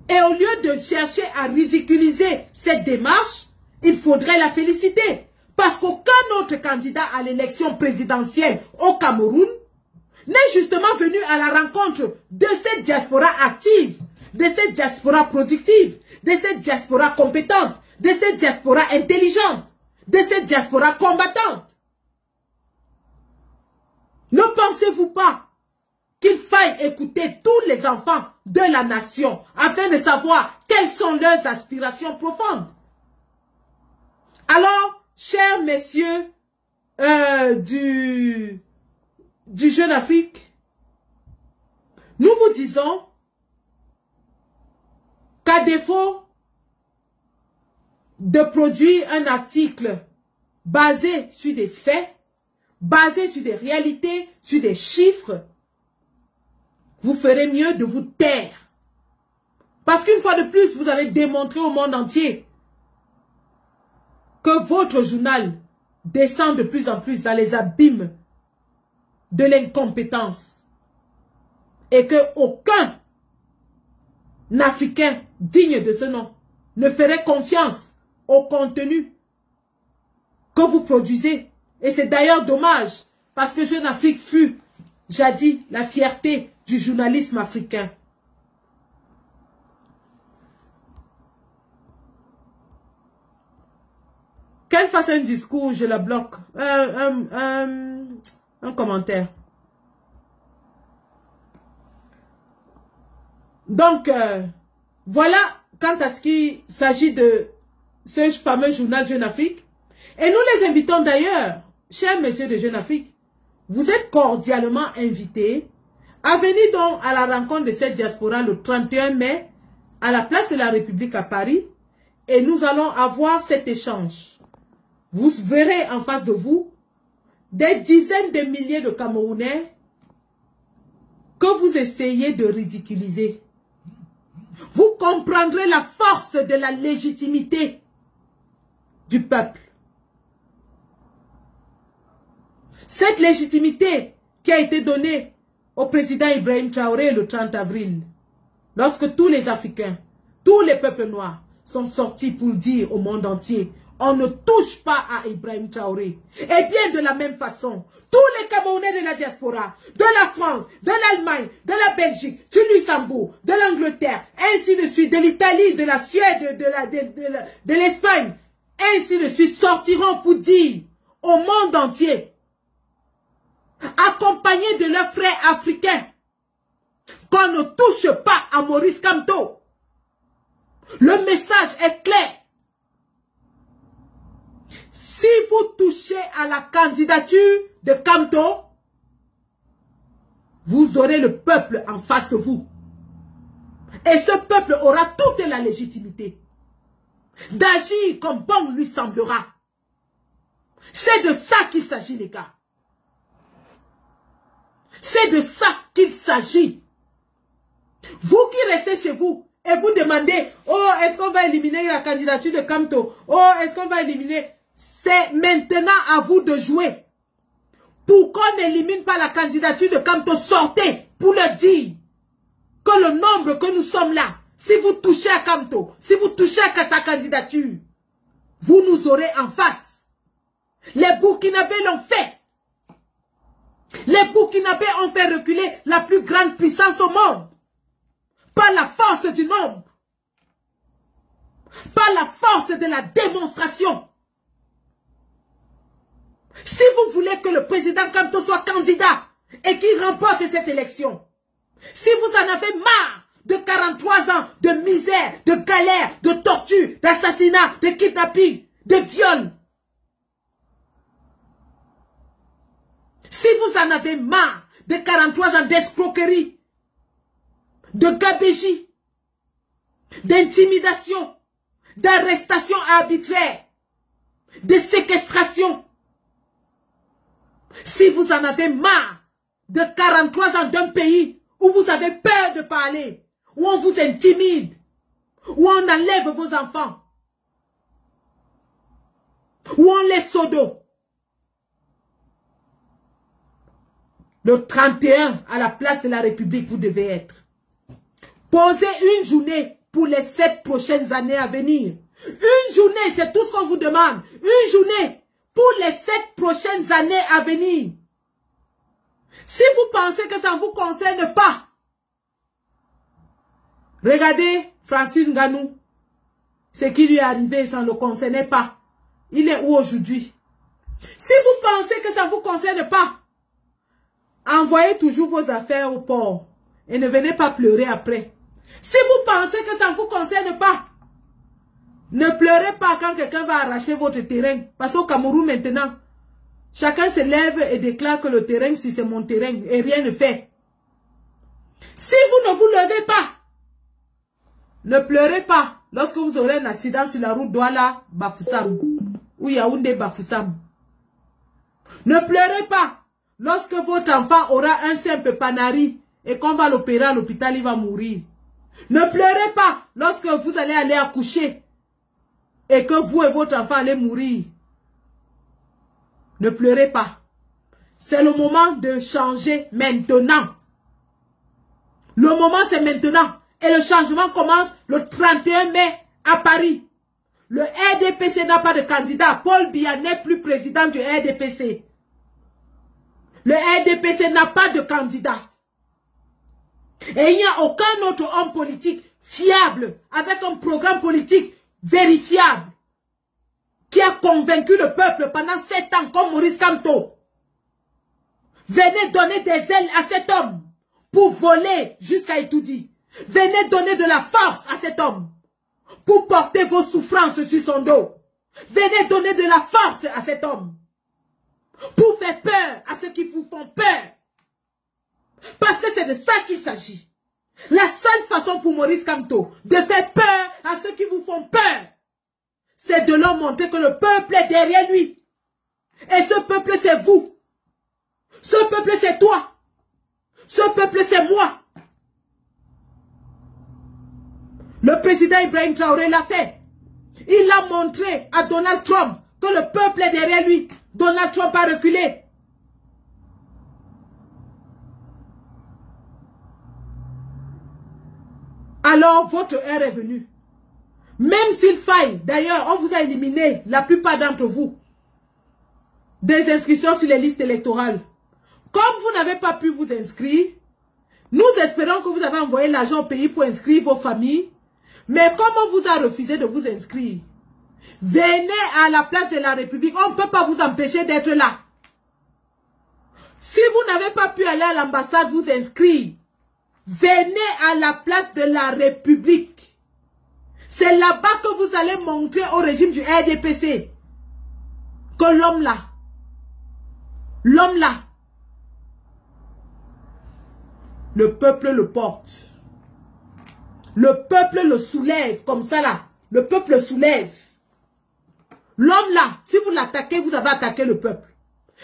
Et au lieu de chercher à ridiculiser cette démarche, il faudrait la féliciter. Parce qu'aucun autre candidat à l'élection présidentielle au Cameroun n'est justement venu à la rencontre de cette diaspora active, de cette diaspora productive, de cette diaspora compétente, de cette diaspora intelligente, de cette diaspora combattante. Ne pensez-vous pas qu'il faille écouter tous les enfants de la nation afin de savoir quelles sont leurs aspirations profondes? Alors, chers messieurs du Jeune Afrique, nous vous disons qu'à défaut de produire un article basé sur des faits, basé sur des réalités, sur des chiffres, vous ferez mieux de vous taire. Parce qu'une fois de plus, vous avez démontré au monde entier que votre journal descend de plus en plus dans les abîmes de l'incompétence. Et que aucun Africain digne de ce nom ne ferait confiance au contenu que vous produisez. Et c'est d'ailleurs dommage, parce que Jeune Afrique fut jadis la fierté du journalisme africain. Qu'elle fasse un discours, je la bloque. Un commentaire. Donc, voilà quant à ce qui s'agit de ce fameux journal Jeune Afrique. Et nous les invitons d'ailleurs, chers messieurs de Jeune Afrique, vous êtes cordialement invités à venir donc à la rencontre de cette diaspora le 31 mai à la place de la République à Paris. Et nous allons avoir cet échange. Vous verrez en face de vous des dizaines de milliers de Camerounais que vous essayez de ridiculiser. Vous comprendrez la force de la légitimité du peuple. Cette légitimité qui a été donnée au président Ibrahim Traoré le 30 avril, lorsque tous les Africains, tous les peuples noirs sont sortis pour dire au monde entier: on ne touche pas à Ibrahim Traoré. Et bien de la même façon, tous les Camerounais de la diaspora, de la France, de l'Allemagne, de la Belgique, du Luxembourg, de l'Angleterre, ainsi de suite, de l'Italie, de la Suède, de l'Espagne, ainsi de suite, sortiront pour dire au monde entier, accompagnés de leurs frères africains, qu'on ne touche pas à Maurice Kamto. Le message est clair. Si vous touchez à la candidature de Kamto, vous aurez le peuple en face de vous. Et ce peuple aura toute la légitimité d'agir comme bon lui semblera. C'est de ça qu'il s'agit, les gars. C'est de ça qu'il s'agit. Vous qui restez chez vous et vous demandez: oh, est-ce qu'on va éliminer la candidature de Kamto? Oh, est-ce qu'on va éliminer? C'est maintenant à vous de jouer. Pour qu'on n'élimine pas la candidature de Kamto, sortez pour leur dire que le nombre que nous sommes là, si vous touchez à Kamto, si vous touchez à sa candidature, vous nous aurez en face. Les Burkinabés l'ont fait. Les Burkinabés ont fait reculer la plus grande puissance au monde. Par la force du nombre. Par la force de la démonstration. Si vous voulez que le président Kamto soit candidat et qu'il remporte cette élection, si vous en avez marre de 43 ans de misère, de galère, de torture, d'assassinat, de kidnapping, de viol, si vous en avez marre de 43 ans d'escroquerie, de gabegie, d'intimidation, d'arrestation arbitraire, de séquestration, si vous en avez marre de 43 ans d'un pays où vous avez peur de parler, où on vous intimide, où on enlève vos enfants, où on les sodo. Le 31, à la place de la République, vous devez être. Posez une journée pour les 7 prochaines années à venir. Une journée, c'est tout ce qu'on vous demande. Une journée pour les 7 prochaines années à venir. Si vous pensez que ça ne vous concerne pas, regardez Francis Ngannou. Ce qui lui est arrivé, ça ne le concernait pas. Il est où aujourd'hui? Si vous pensez que ça ne vous concerne pas, envoyez toujours vos affaires au port et ne venez pas pleurer après. Si vous pensez que ça ne vous concerne pas, ne pleurez pas quand quelqu'un va arracher votre terrain. Parce qu'au Cameroun maintenant, chacun se lève et déclare que le terrain, si c'est mon terrain, et rien ne fait. Si vous ne vous levez pas, ne pleurez pas lorsque vous aurez un accident sur la route Douala-Bafoussam ou Yaoundé-Bafoussam. Ne pleurez pas lorsque votre enfant aura un simple panari et qu'on va l'opérer à l'hôpital, il va mourir. Ne pleurez pas lorsque vous allez aller accoucher et que vous et votre enfant allez mourir. Ne pleurez pas. C'est le moment de changer maintenant. Le moment c'est maintenant. Et le changement commence le 31 mai à Paris. Le RDPC n'a pas de candidat. Paul Biya n'est plus président du RDPC. Le RDPC n'a pas de candidat. Et il n'y a aucun autre homme politique fiable, avec un programme politique vérifiable, qui a convaincu le peuple pendant 7 ans, comme Maurice Kamto. Venez donner des ailes à cet homme pour voler jusqu'à Itoudi. Venez donner de la force à cet homme pour porter vos souffrances sur son dos. Venez donner de la force à cet homme pour faire peur à ceux qui vous font peur. Parce que c'est de ça qu'il s'agit. La seule façon pour Maurice Kamto de faire peur à ceux qui vous font peur, c'est de leur montrer que le peuple est derrière lui. Et ce peuple, c'est vous. Ce peuple, c'est toi. Ce peuple, c'est moi. Le président Ibrahim Traoré l'a fait. Il a montré à Donald Trump que le peuple est derrière lui. Donald Trump a reculé. Alors, votre heure est venue. Même s'il faille, d'ailleurs, on vous a éliminé, la plupart d'entre vous, des inscriptions sur les listes électorales. Comme vous n'avez pas pu vous inscrire, nous espérons que vous avez envoyé l'argent au pays pour inscrire vos familles. Mais comme on vous a refusé de vous inscrire, venez à la place de la République. On ne peut pas vous empêcher d'être là. Si vous n'avez pas pu aller à l'ambassade vous inscrire, venez à la place de la République. C'est là-bas que vous allez montrer au régime du RDPC que l'homme là, le peuple le porte. Le peuple le soulève, comme ça là. Le peuple le soulève. L'homme là, si vous l'attaquez, vous avez attaqué le peuple.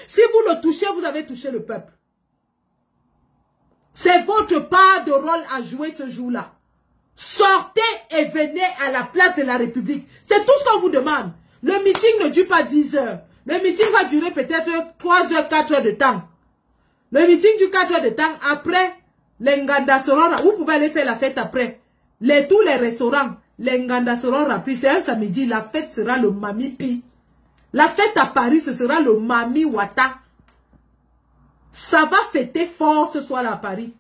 Si vous le touchez, vous avez touché le peuple. C'est votre part de rôle à jouer ce jour-là. Sortez et venez à la place de la République. C'est tout ce qu'on vous demande. Le meeting ne dure pas 10 heures. Le meeting va durer peut-être 3 heures, 4 heures de temps. Le meeting dure 4 heures de temps. Après, les Nganda seront, vous pouvez aller faire la fête après. Tous les restaurants, les Nganda seront remplis. C'est un samedi, la fête sera le Mami Pi. La fête à Paris, ce sera le Mami Wata. Ça va fêter fort ce soir à Paris.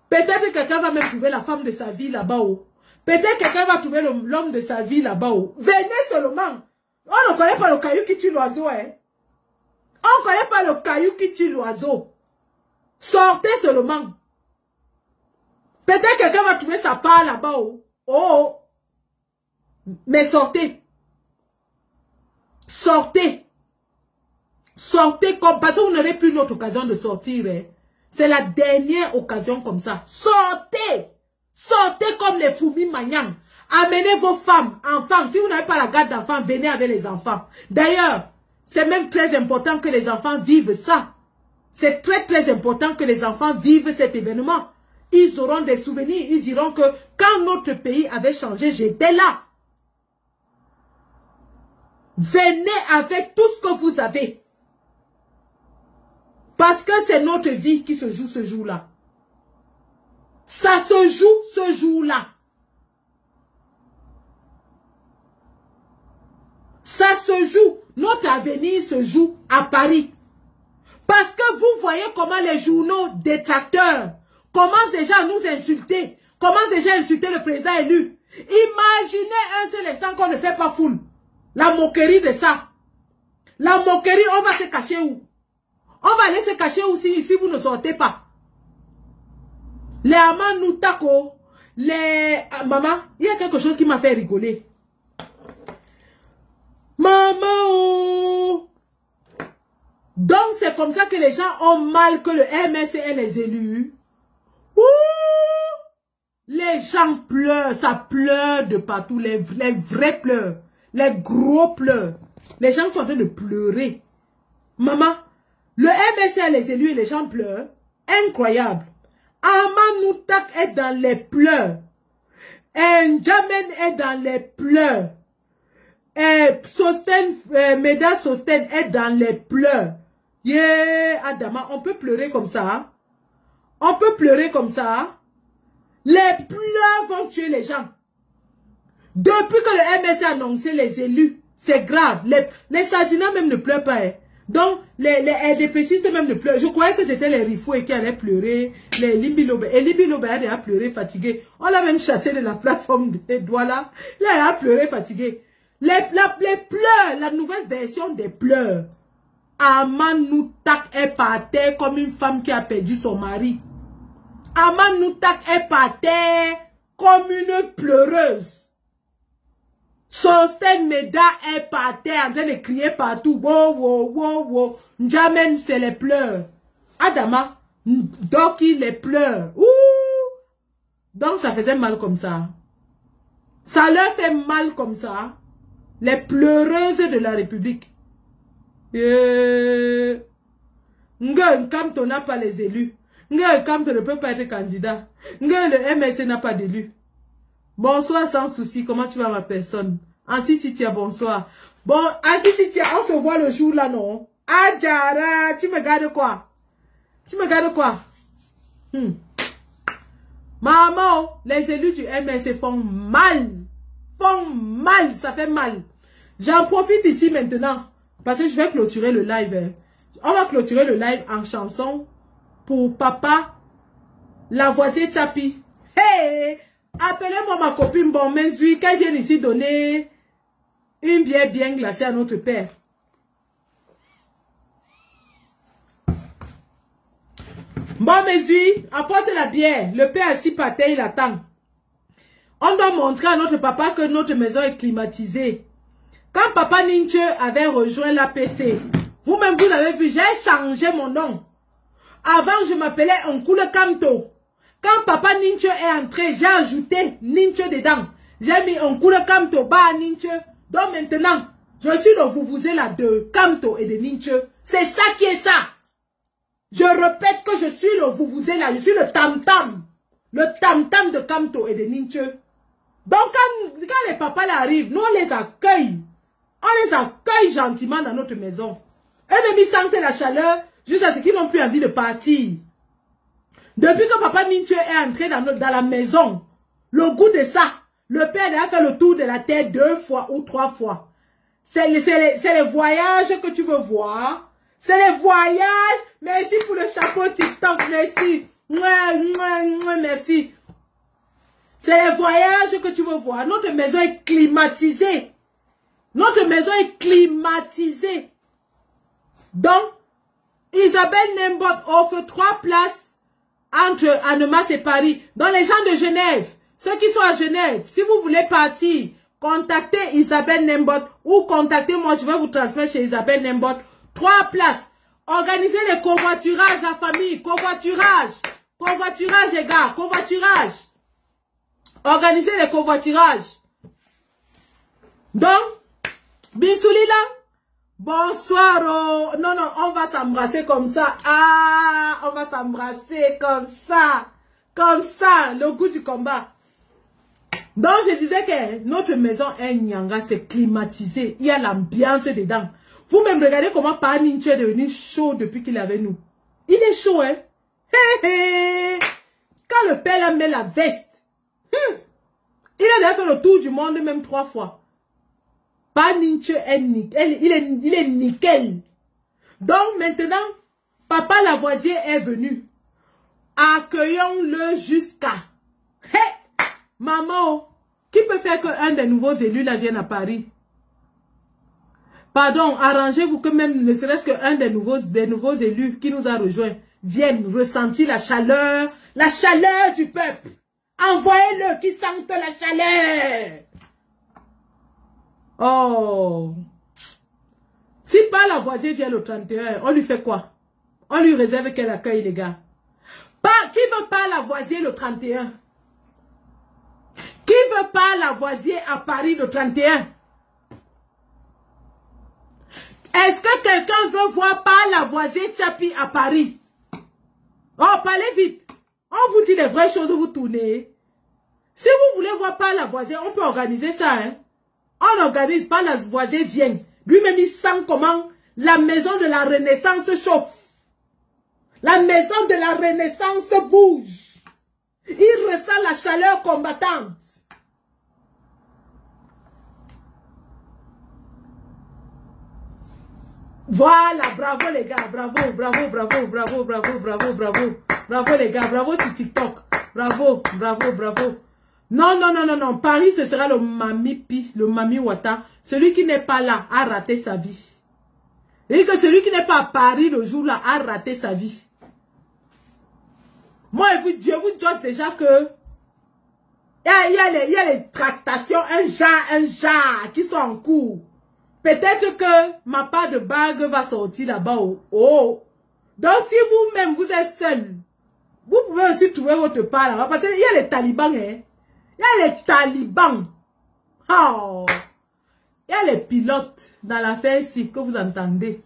Peut-être que quelqu'un va même trouver la femme de sa vie là-bas. Peut-être que quelqu'un va trouver l'homme de sa vie là-bas. Venez seulement. On ne connaît pas le caillou qui tue l'oiseau. Hein? On ne connaît pas le caillou qui tue l'oiseau. Sortez seulement. Peut-être que quelqu'un va trouver sa part là-bas. Oh. Mais sortez. Sortez. Sortez comme... Parce que vous n'aurez plus d'autre occasion de sortir. Hein. C'est la dernière occasion comme ça. Sortez. Sortez comme les fourmis magnans. Amenez vos femmes, enfants. Si vous n'avez pas la garde d'enfants, venez avec les enfants. D'ailleurs, c'est même très important que les enfants vivent ça. C'est très très important que les enfants vivent cet événement. ils auront des souvenirs. Ils diront que quand notre pays avait changé, j'étais là. Venez avec tout ce que vous avez. Parce que c'est notre vie qui se joue ce jour-là. Ça se joue ce jour-là. Ça se joue. Notre avenir se joue à Paris. Parce que vous voyez comment les journaux détracteurs commencent déjà à nous insulter. Commencent déjà à insulter le président élu. Imaginez un seul instant qu'on ne fait pas foule. La moquerie de ça. La moquerie, on va se cacher où? On va aller se cacher où si vous ne sortez pas? Les Amanou Tako, les... Maman, il y a quelque chose qui m'a fait rigoler. Maman, oh! Donc c'est comme ça que les gens ont mal que le MS ait les élus. Ouh! Les gens pleurent, ça pleure de partout, les vrais pleurs, les gros pleurs. Les gens sont en train de pleurer. Maman, le MS a les élus et les gens pleurent. Incroyable. Amanoutak est dans les pleurs. N'Djamène est dans les pleurs. Meda Sosten est dans les pleurs. Yeah, Adama, on peut pleurer comme ça. Hein? On peut pleurer comme ça. Hein? Les pleurs vont tuer les gens. Depuis que le MS a annoncé les élus, c'est grave. Les Sardinats même ne pleurent pas. Hein? Donc, les LDPcistes même ne pleurent. Je croyais que c'était les Rifoué qui allaient pleurer. Les Limbilobe. Et Limbilobe a déjà pleuré, fatigué. On l'a même chassé de la plateforme des Douala. Là, il a pleuré, fatigué. Les pleurs, la nouvelle version des pleurs. Amanoutak est par terre comme une femme qui a perdu son mari. Amanoutak est par terre comme une pleureuse. Sosten Meda est par terre en train de crier partout. Wow, wow, wow, wow. N'Djamène, c'est les pleurs. Adama, Doki, les pleurs. Ouh. Donc ça faisait mal comme ça. Ça leur fait mal comme ça. Les pleureuses de la République. Nga Kamto n'a pas les élus. Nga Kamto ne peut pas être candidat. Nga le MSC n'a pas d'élu. Bonsoir sans souci. Comment tu vas ma personne? Ansi Sitia, bonsoir. Bon, Ansi Sitia, on se voit le jour là, non? Adjara, tu me gardes quoi? Tu me gardes quoi? Maman, les élus du MSC font mal. Font mal, ça fait mal. J'en profite ici maintenant. Parce que je vais clôturer le live. On va clôturer le live en chanson pour papa, la voisine Tsapi. Hey! Appelez-moi ma copine Bon Menzui, qu'elle vienne ici donner une bière bien glacée à notre père. Bon Menzui, apporte la bière. Le père assis par terre, il attend. On doit montrer à notre papa que notre maison est climatisée. Quand papa Ninche avait rejoint l'APC, vous-même vous l'avez vu, j'ai changé mon nom. Avant, je m'appelais Onkoule Kamto. Quand papa Ninche est entré, j'ai ajouté Ninche dedans. J'ai mis Onkoule Kamto, Ba Ninche. Donc maintenant, je suis le Vuvuzela de Kamto et de Ninche. C'est ça qui est ça. Je répète que je suis le Vuvuzela, je suis le tam-tam. Le tam-tam de Kamto et de Ninche. Donc quand les papas là arrivent, nous on les accueille. On les accueille gentiment dans notre maison. Eux-mêmes ils sentent la chaleur jusqu'à ce qu'ils n'ont plus envie de partir. Depuis que papa Ninche est entré dans la maison, le goût de ça, le père a fait le tour de la terre 2 fois ou 3 fois. C'est les voyages que tu veux voir. C'est les voyages. Merci pour le chapeau TikTok. Merci. Merci. C'est les voyages que tu veux voir. Notre maison est climatisée. Notre maison est climatisée. Donc, Isabelle Nembot offre 3 places entre Annemasse et Paris. Dans les gens de Genève, ceux qui sont à Genève, si vous voulez partir, contactez Isabelle Nembot ou contactez-moi, je vais vous transmettre chez Isabelle Nembot. 3 places. Organisez les covoiturages en famille. Covoiturage. Covoiturage, les gars. Covoiturage. Organisez les covoiturages. Donc, Binsoulila, bonsoir. Oh. Non, on va s'embrasser comme ça. Ah, on va s'embrasser comme ça. Comme ça, le goût du combat. Donc, je disais que notre maison est Nyanga, c'est climatisé. Il y a l'ambiance dedans. Vous-même, regardez comment Pa Ninche est devenu chaud depuis qu'il est avec nous. Il est chaud, hein. Quand le père là met la veste, il a déjà fait le tour du monde même 3 fois. Pa Ninche est nickel. Il est nickel. Donc, maintenant, Papa Lavoisier est venu. Accueillons-le jusqu'à... Hey, maman, qui peut faire qu'un des nouveaux élus là vienne à Paris? Pardon, arrangez-vous que même ne serait-ce qu'un des nouveaux élus qui nous a rejoints vienne ressentir la chaleur du peuple. Envoyez-le qui sente la chaleur. Oh. Si pas Lavoisier vient le 31, on lui fait quoi? On lui réserve quel accueil, les gars? Qui veut pas Lavoisier le 31? Qui veut pas Lavoisier à Paris le 31? Est-ce que quelqu'un veut voir pas Lavoisier Tchapi à Paris? Oh, parlez vite. On vous dit les vraies choses, vous tournez. Si vous voulez voir pas Lavoisier, on peut organiser ça. Hein? On organise, pas Lavoisier vient. Lui-même, il sent comment la maison de la Renaissance chauffe. La maison de la Renaissance bouge. Il ressent la chaleur combattante. Voilà, bravo les gars, bravo les gars, bravo sur TikTok, bravo. Non, Paris ce sera le Mami Pi, le Mami Wata, celui qui n'est pas là a raté sa vie. Et que celui qui n'est pas à Paris le jour là a raté sa vie. Moi, je vous dis déjà que il y a les tractations, un jar qui sont en cours. Peut-être que ma part de bague va sortir là-bas. Oh. Donc, si vous-même, vous êtes seul, vous pouvez aussi trouver votre part là-bas. Parce qu'il y a les talibans, hein. Il y a les talibans. Oh. Il y a les pilotes dans l'affaire ici que vous entendez.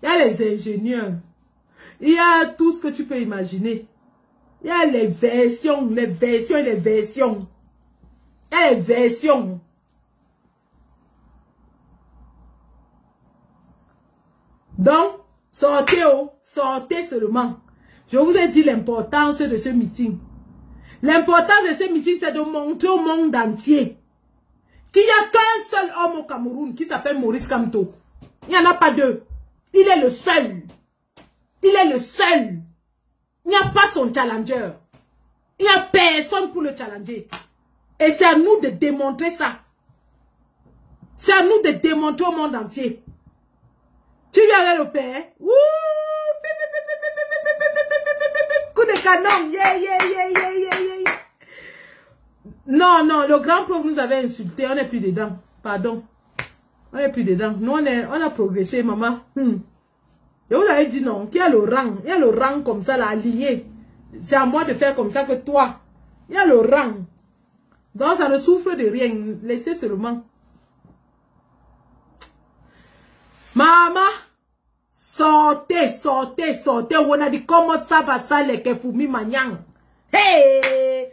Il y a les ingénieurs. Il y a tout ce que tu peux imaginer. Il y a les versions. Il y a les versions. Donc, sortez seulement. Je vous ai dit l'importance de ce meeting. L'importance de ce meeting, c'est de montrer au monde entier qu'il n'y a qu'un seul homme au Cameroun qui s'appelle Maurice Kamto. Il n'y en a pas deux. Il est le seul. Il est le seul. Il n'y a pas son challenger. Il n'y a personne pour le challenger. Et c'est à nous de démontrer ça. C'est à nous de démontrer au monde entier. Tu viens avec le père. Ouh, coup de canon. Yeah. Non, le grand prof nous avait insulté. On n'est plus dedans. Pardon. On n'est plus dedans. Nous, on a progressé, maman. Et vous avez dit non, qu'il y a le rang. Il y a le rang comme ça, là, aligné. C'est à moi de faire comme ça que toi. Il y a le rang. Donc, ça ne souffre de rien. Laissez seulement. Maman, sortez. On a dit comment ça va ça les kefumi manyang. Hey!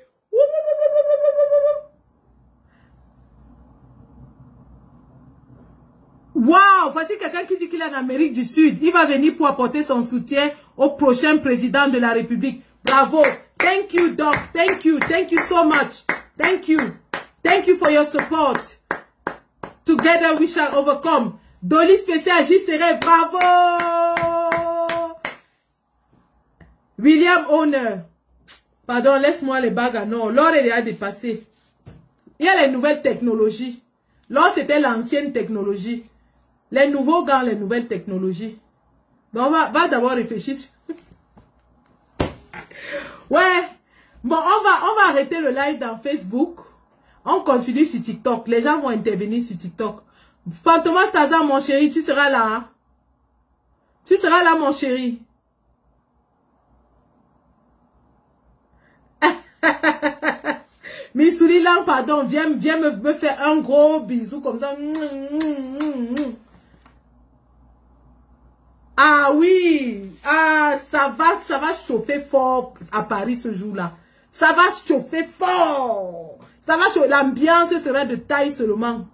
Wow, voici quelqu'un qui dit qu'il est en Amérique du Sud. Il va venir pour apporter son soutien au prochain président de la République. Bravo. Thank you, Doc. Thank you so much. Thank you for your support. Together we shall overcome. Dolly spécial, j'y serai. Bravo. William Honor. Pardon, laisse-moi les bagues. Non, l'or est déjà dépassé. Il y a les nouvelles technologies. L'or, c'était l'ancienne technologie. Les nouveaux gants, les nouvelles technologies. Donc, on va d'abord réfléchir. Ouais. Bon, on va arrêter le live dans Facebook. On continue sur TikTok. Les gens vont intervenir sur TikTok. Fantomas Taza, mon chéri, tu seras là. Tu seras là, mon chéri. Missouri Lang, pardon, viens me faire un gros bisou comme ça. Ah oui, ah ça va chauffer fort à Paris ce jour-là. Ça va chauffer fort. Ça va chauffer. L'ambiance sera de taille seulement.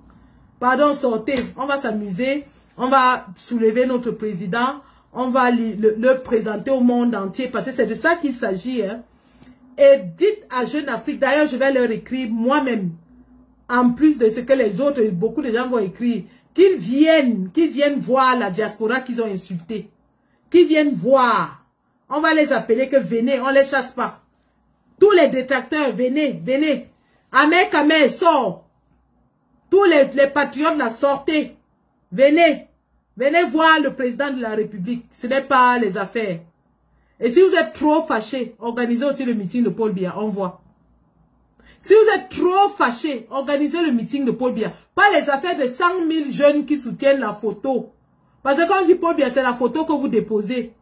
Pardon, sortez. On va s'amuser. On va soulever notre président. On va le présenter au monde entier. Parce que c'est de ça qu'il s'agit. Hein. Et dites à Jeune Afrique. D'ailleurs, je vais leur écrire moi-même. En plus de ce que les autres, beaucoup de gens vont écrire. Qu'ils viennent voir la diaspora qu'ils ont insultée. Qu'ils viennent voir. On va les appeler que venez. On ne les chasse pas. Tous les détracteurs, venez, venez. Ahmed Kamel, sort. Tous les patriotes, la sortez. Venez. Venez voir le président de la République. Ce n'est pas les affaires. Et si vous êtes trop fâchés, organisez aussi le meeting de Paul Biya. On voit. Si vous êtes trop fâchés, organisez le meeting de Paul Biya. Pas les affaires de 100 000 jeunes qui soutiennent la photo. Parce que quand on dit Paul Biya, c'est la photo que vous déposez.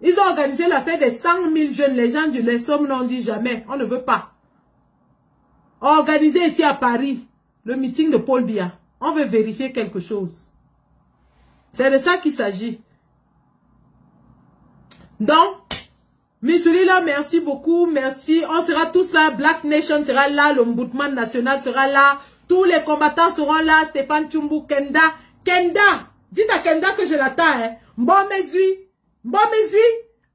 Ils ont organisé l'affaire des 100 000 jeunes. Les gens du Lessom n'ont dit jamais. On ne veut pas. Organisez ici à Paris le meeting de Paul Biya. On veut vérifier quelque chose. C'est de ça qu'il s'agit. Donc, Missouri là, merci beaucoup. Merci. On sera tous là. Black Nation sera là. L'Ombudsman national sera là. Tous les combattants seront là. Stéphane Tchumbu, Kenda. Kenda. Dites à Kenda que je l'attends. Hein. Bon, Mesui. Bon, Mesui,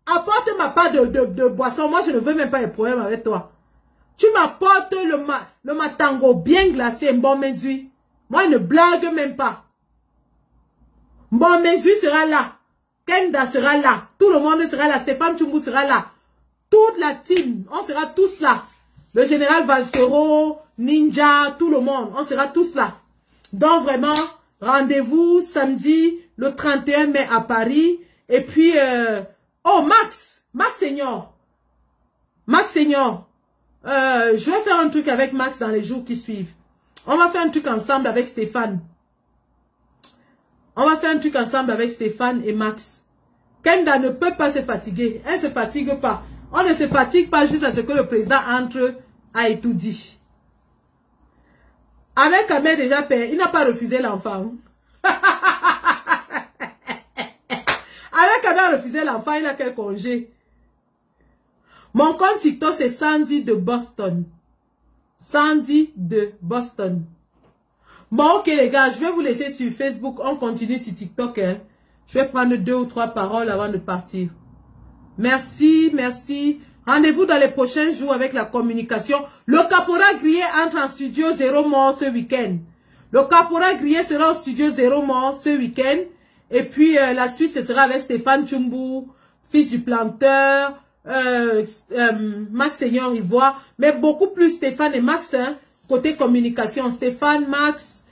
apporte ma part de boisson. Moi, je ne veux même pas les problèmes avec toi. Tu m'apportes le matango bien glacé, bon Mesui. Moi, ne blague même pas. Bon Mesui sera là. Kenda sera là. Tout le monde sera là. Stéphane Tchumbu sera là. Toute la team, on sera tous là. Le général Valsero, Ninja, tout le monde, on sera tous là. Donc, vraiment, rendez-vous samedi, le 31 mai à Paris. Et puis, oh, Max Senior. Max Senior. Je vais faire un truc avec Max dans les jours qui suivent. On va faire un truc ensemble avec Stéphane. On va faire un truc ensemble avec Stéphane et Max. Kenda ne peut pas se fatiguer. Elle ne se fatigue pas. On ne se fatigue pas juste à ce que le président entre à tout dit. Avec Ahmed déjà père, il n'a pas refusé l'enfant. Avec Ahmed a refusé l'enfant, il a quel congé? Mon compte TikTok, c'est Sandy de Boston. Sandy de Boston. Bon, ok les gars, je vais vous laisser sur Facebook. On continue sur TikTok. Hein. Je vais prendre 2 ou 3 paroles avant de partir. Merci, merci. Rendez-vous dans les prochains jours avec la communication. Le caporal Grillé entre en studio 0 mort ce week-end. Le caporal Grillé sera au studio 0 mort ce week-end. Et puis la suite, ce sera avec Stéphane Tchumbu, fils du planteur. Max Seigneur Ivoire, mais beaucoup plus Stéphane et Max, hein, côté communication, Stéphane, Max,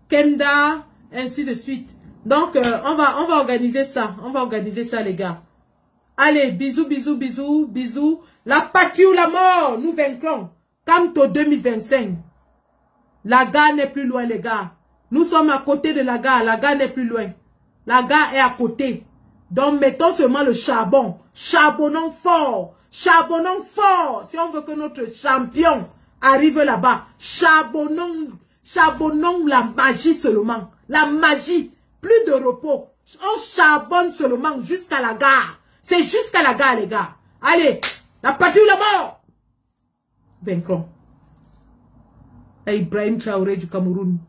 Kenda, ainsi de suite. Donc, on va organiser ça, les gars. Allez, bisous, bisous, bisous, bisous. La patrie ou la mort, nous vaincrons. Camto 2025. La gare n'est plus loin, les gars. Nous sommes à côté de la gare n'est plus loin. La gare est à côté. Donc, mettons seulement le charbon. Charbonnons fort. Charbonnons fort. Si on veut que notre champion arrive là-bas. Charbonnons la magie seulement. La magie. Plus de repos. On charbonne seulement jusqu'à la gare. C'est jusqu'à la gare, les gars. Allez. La patrie ou la mort. Vaincrons. Ibrahim Traoré du Cameroun.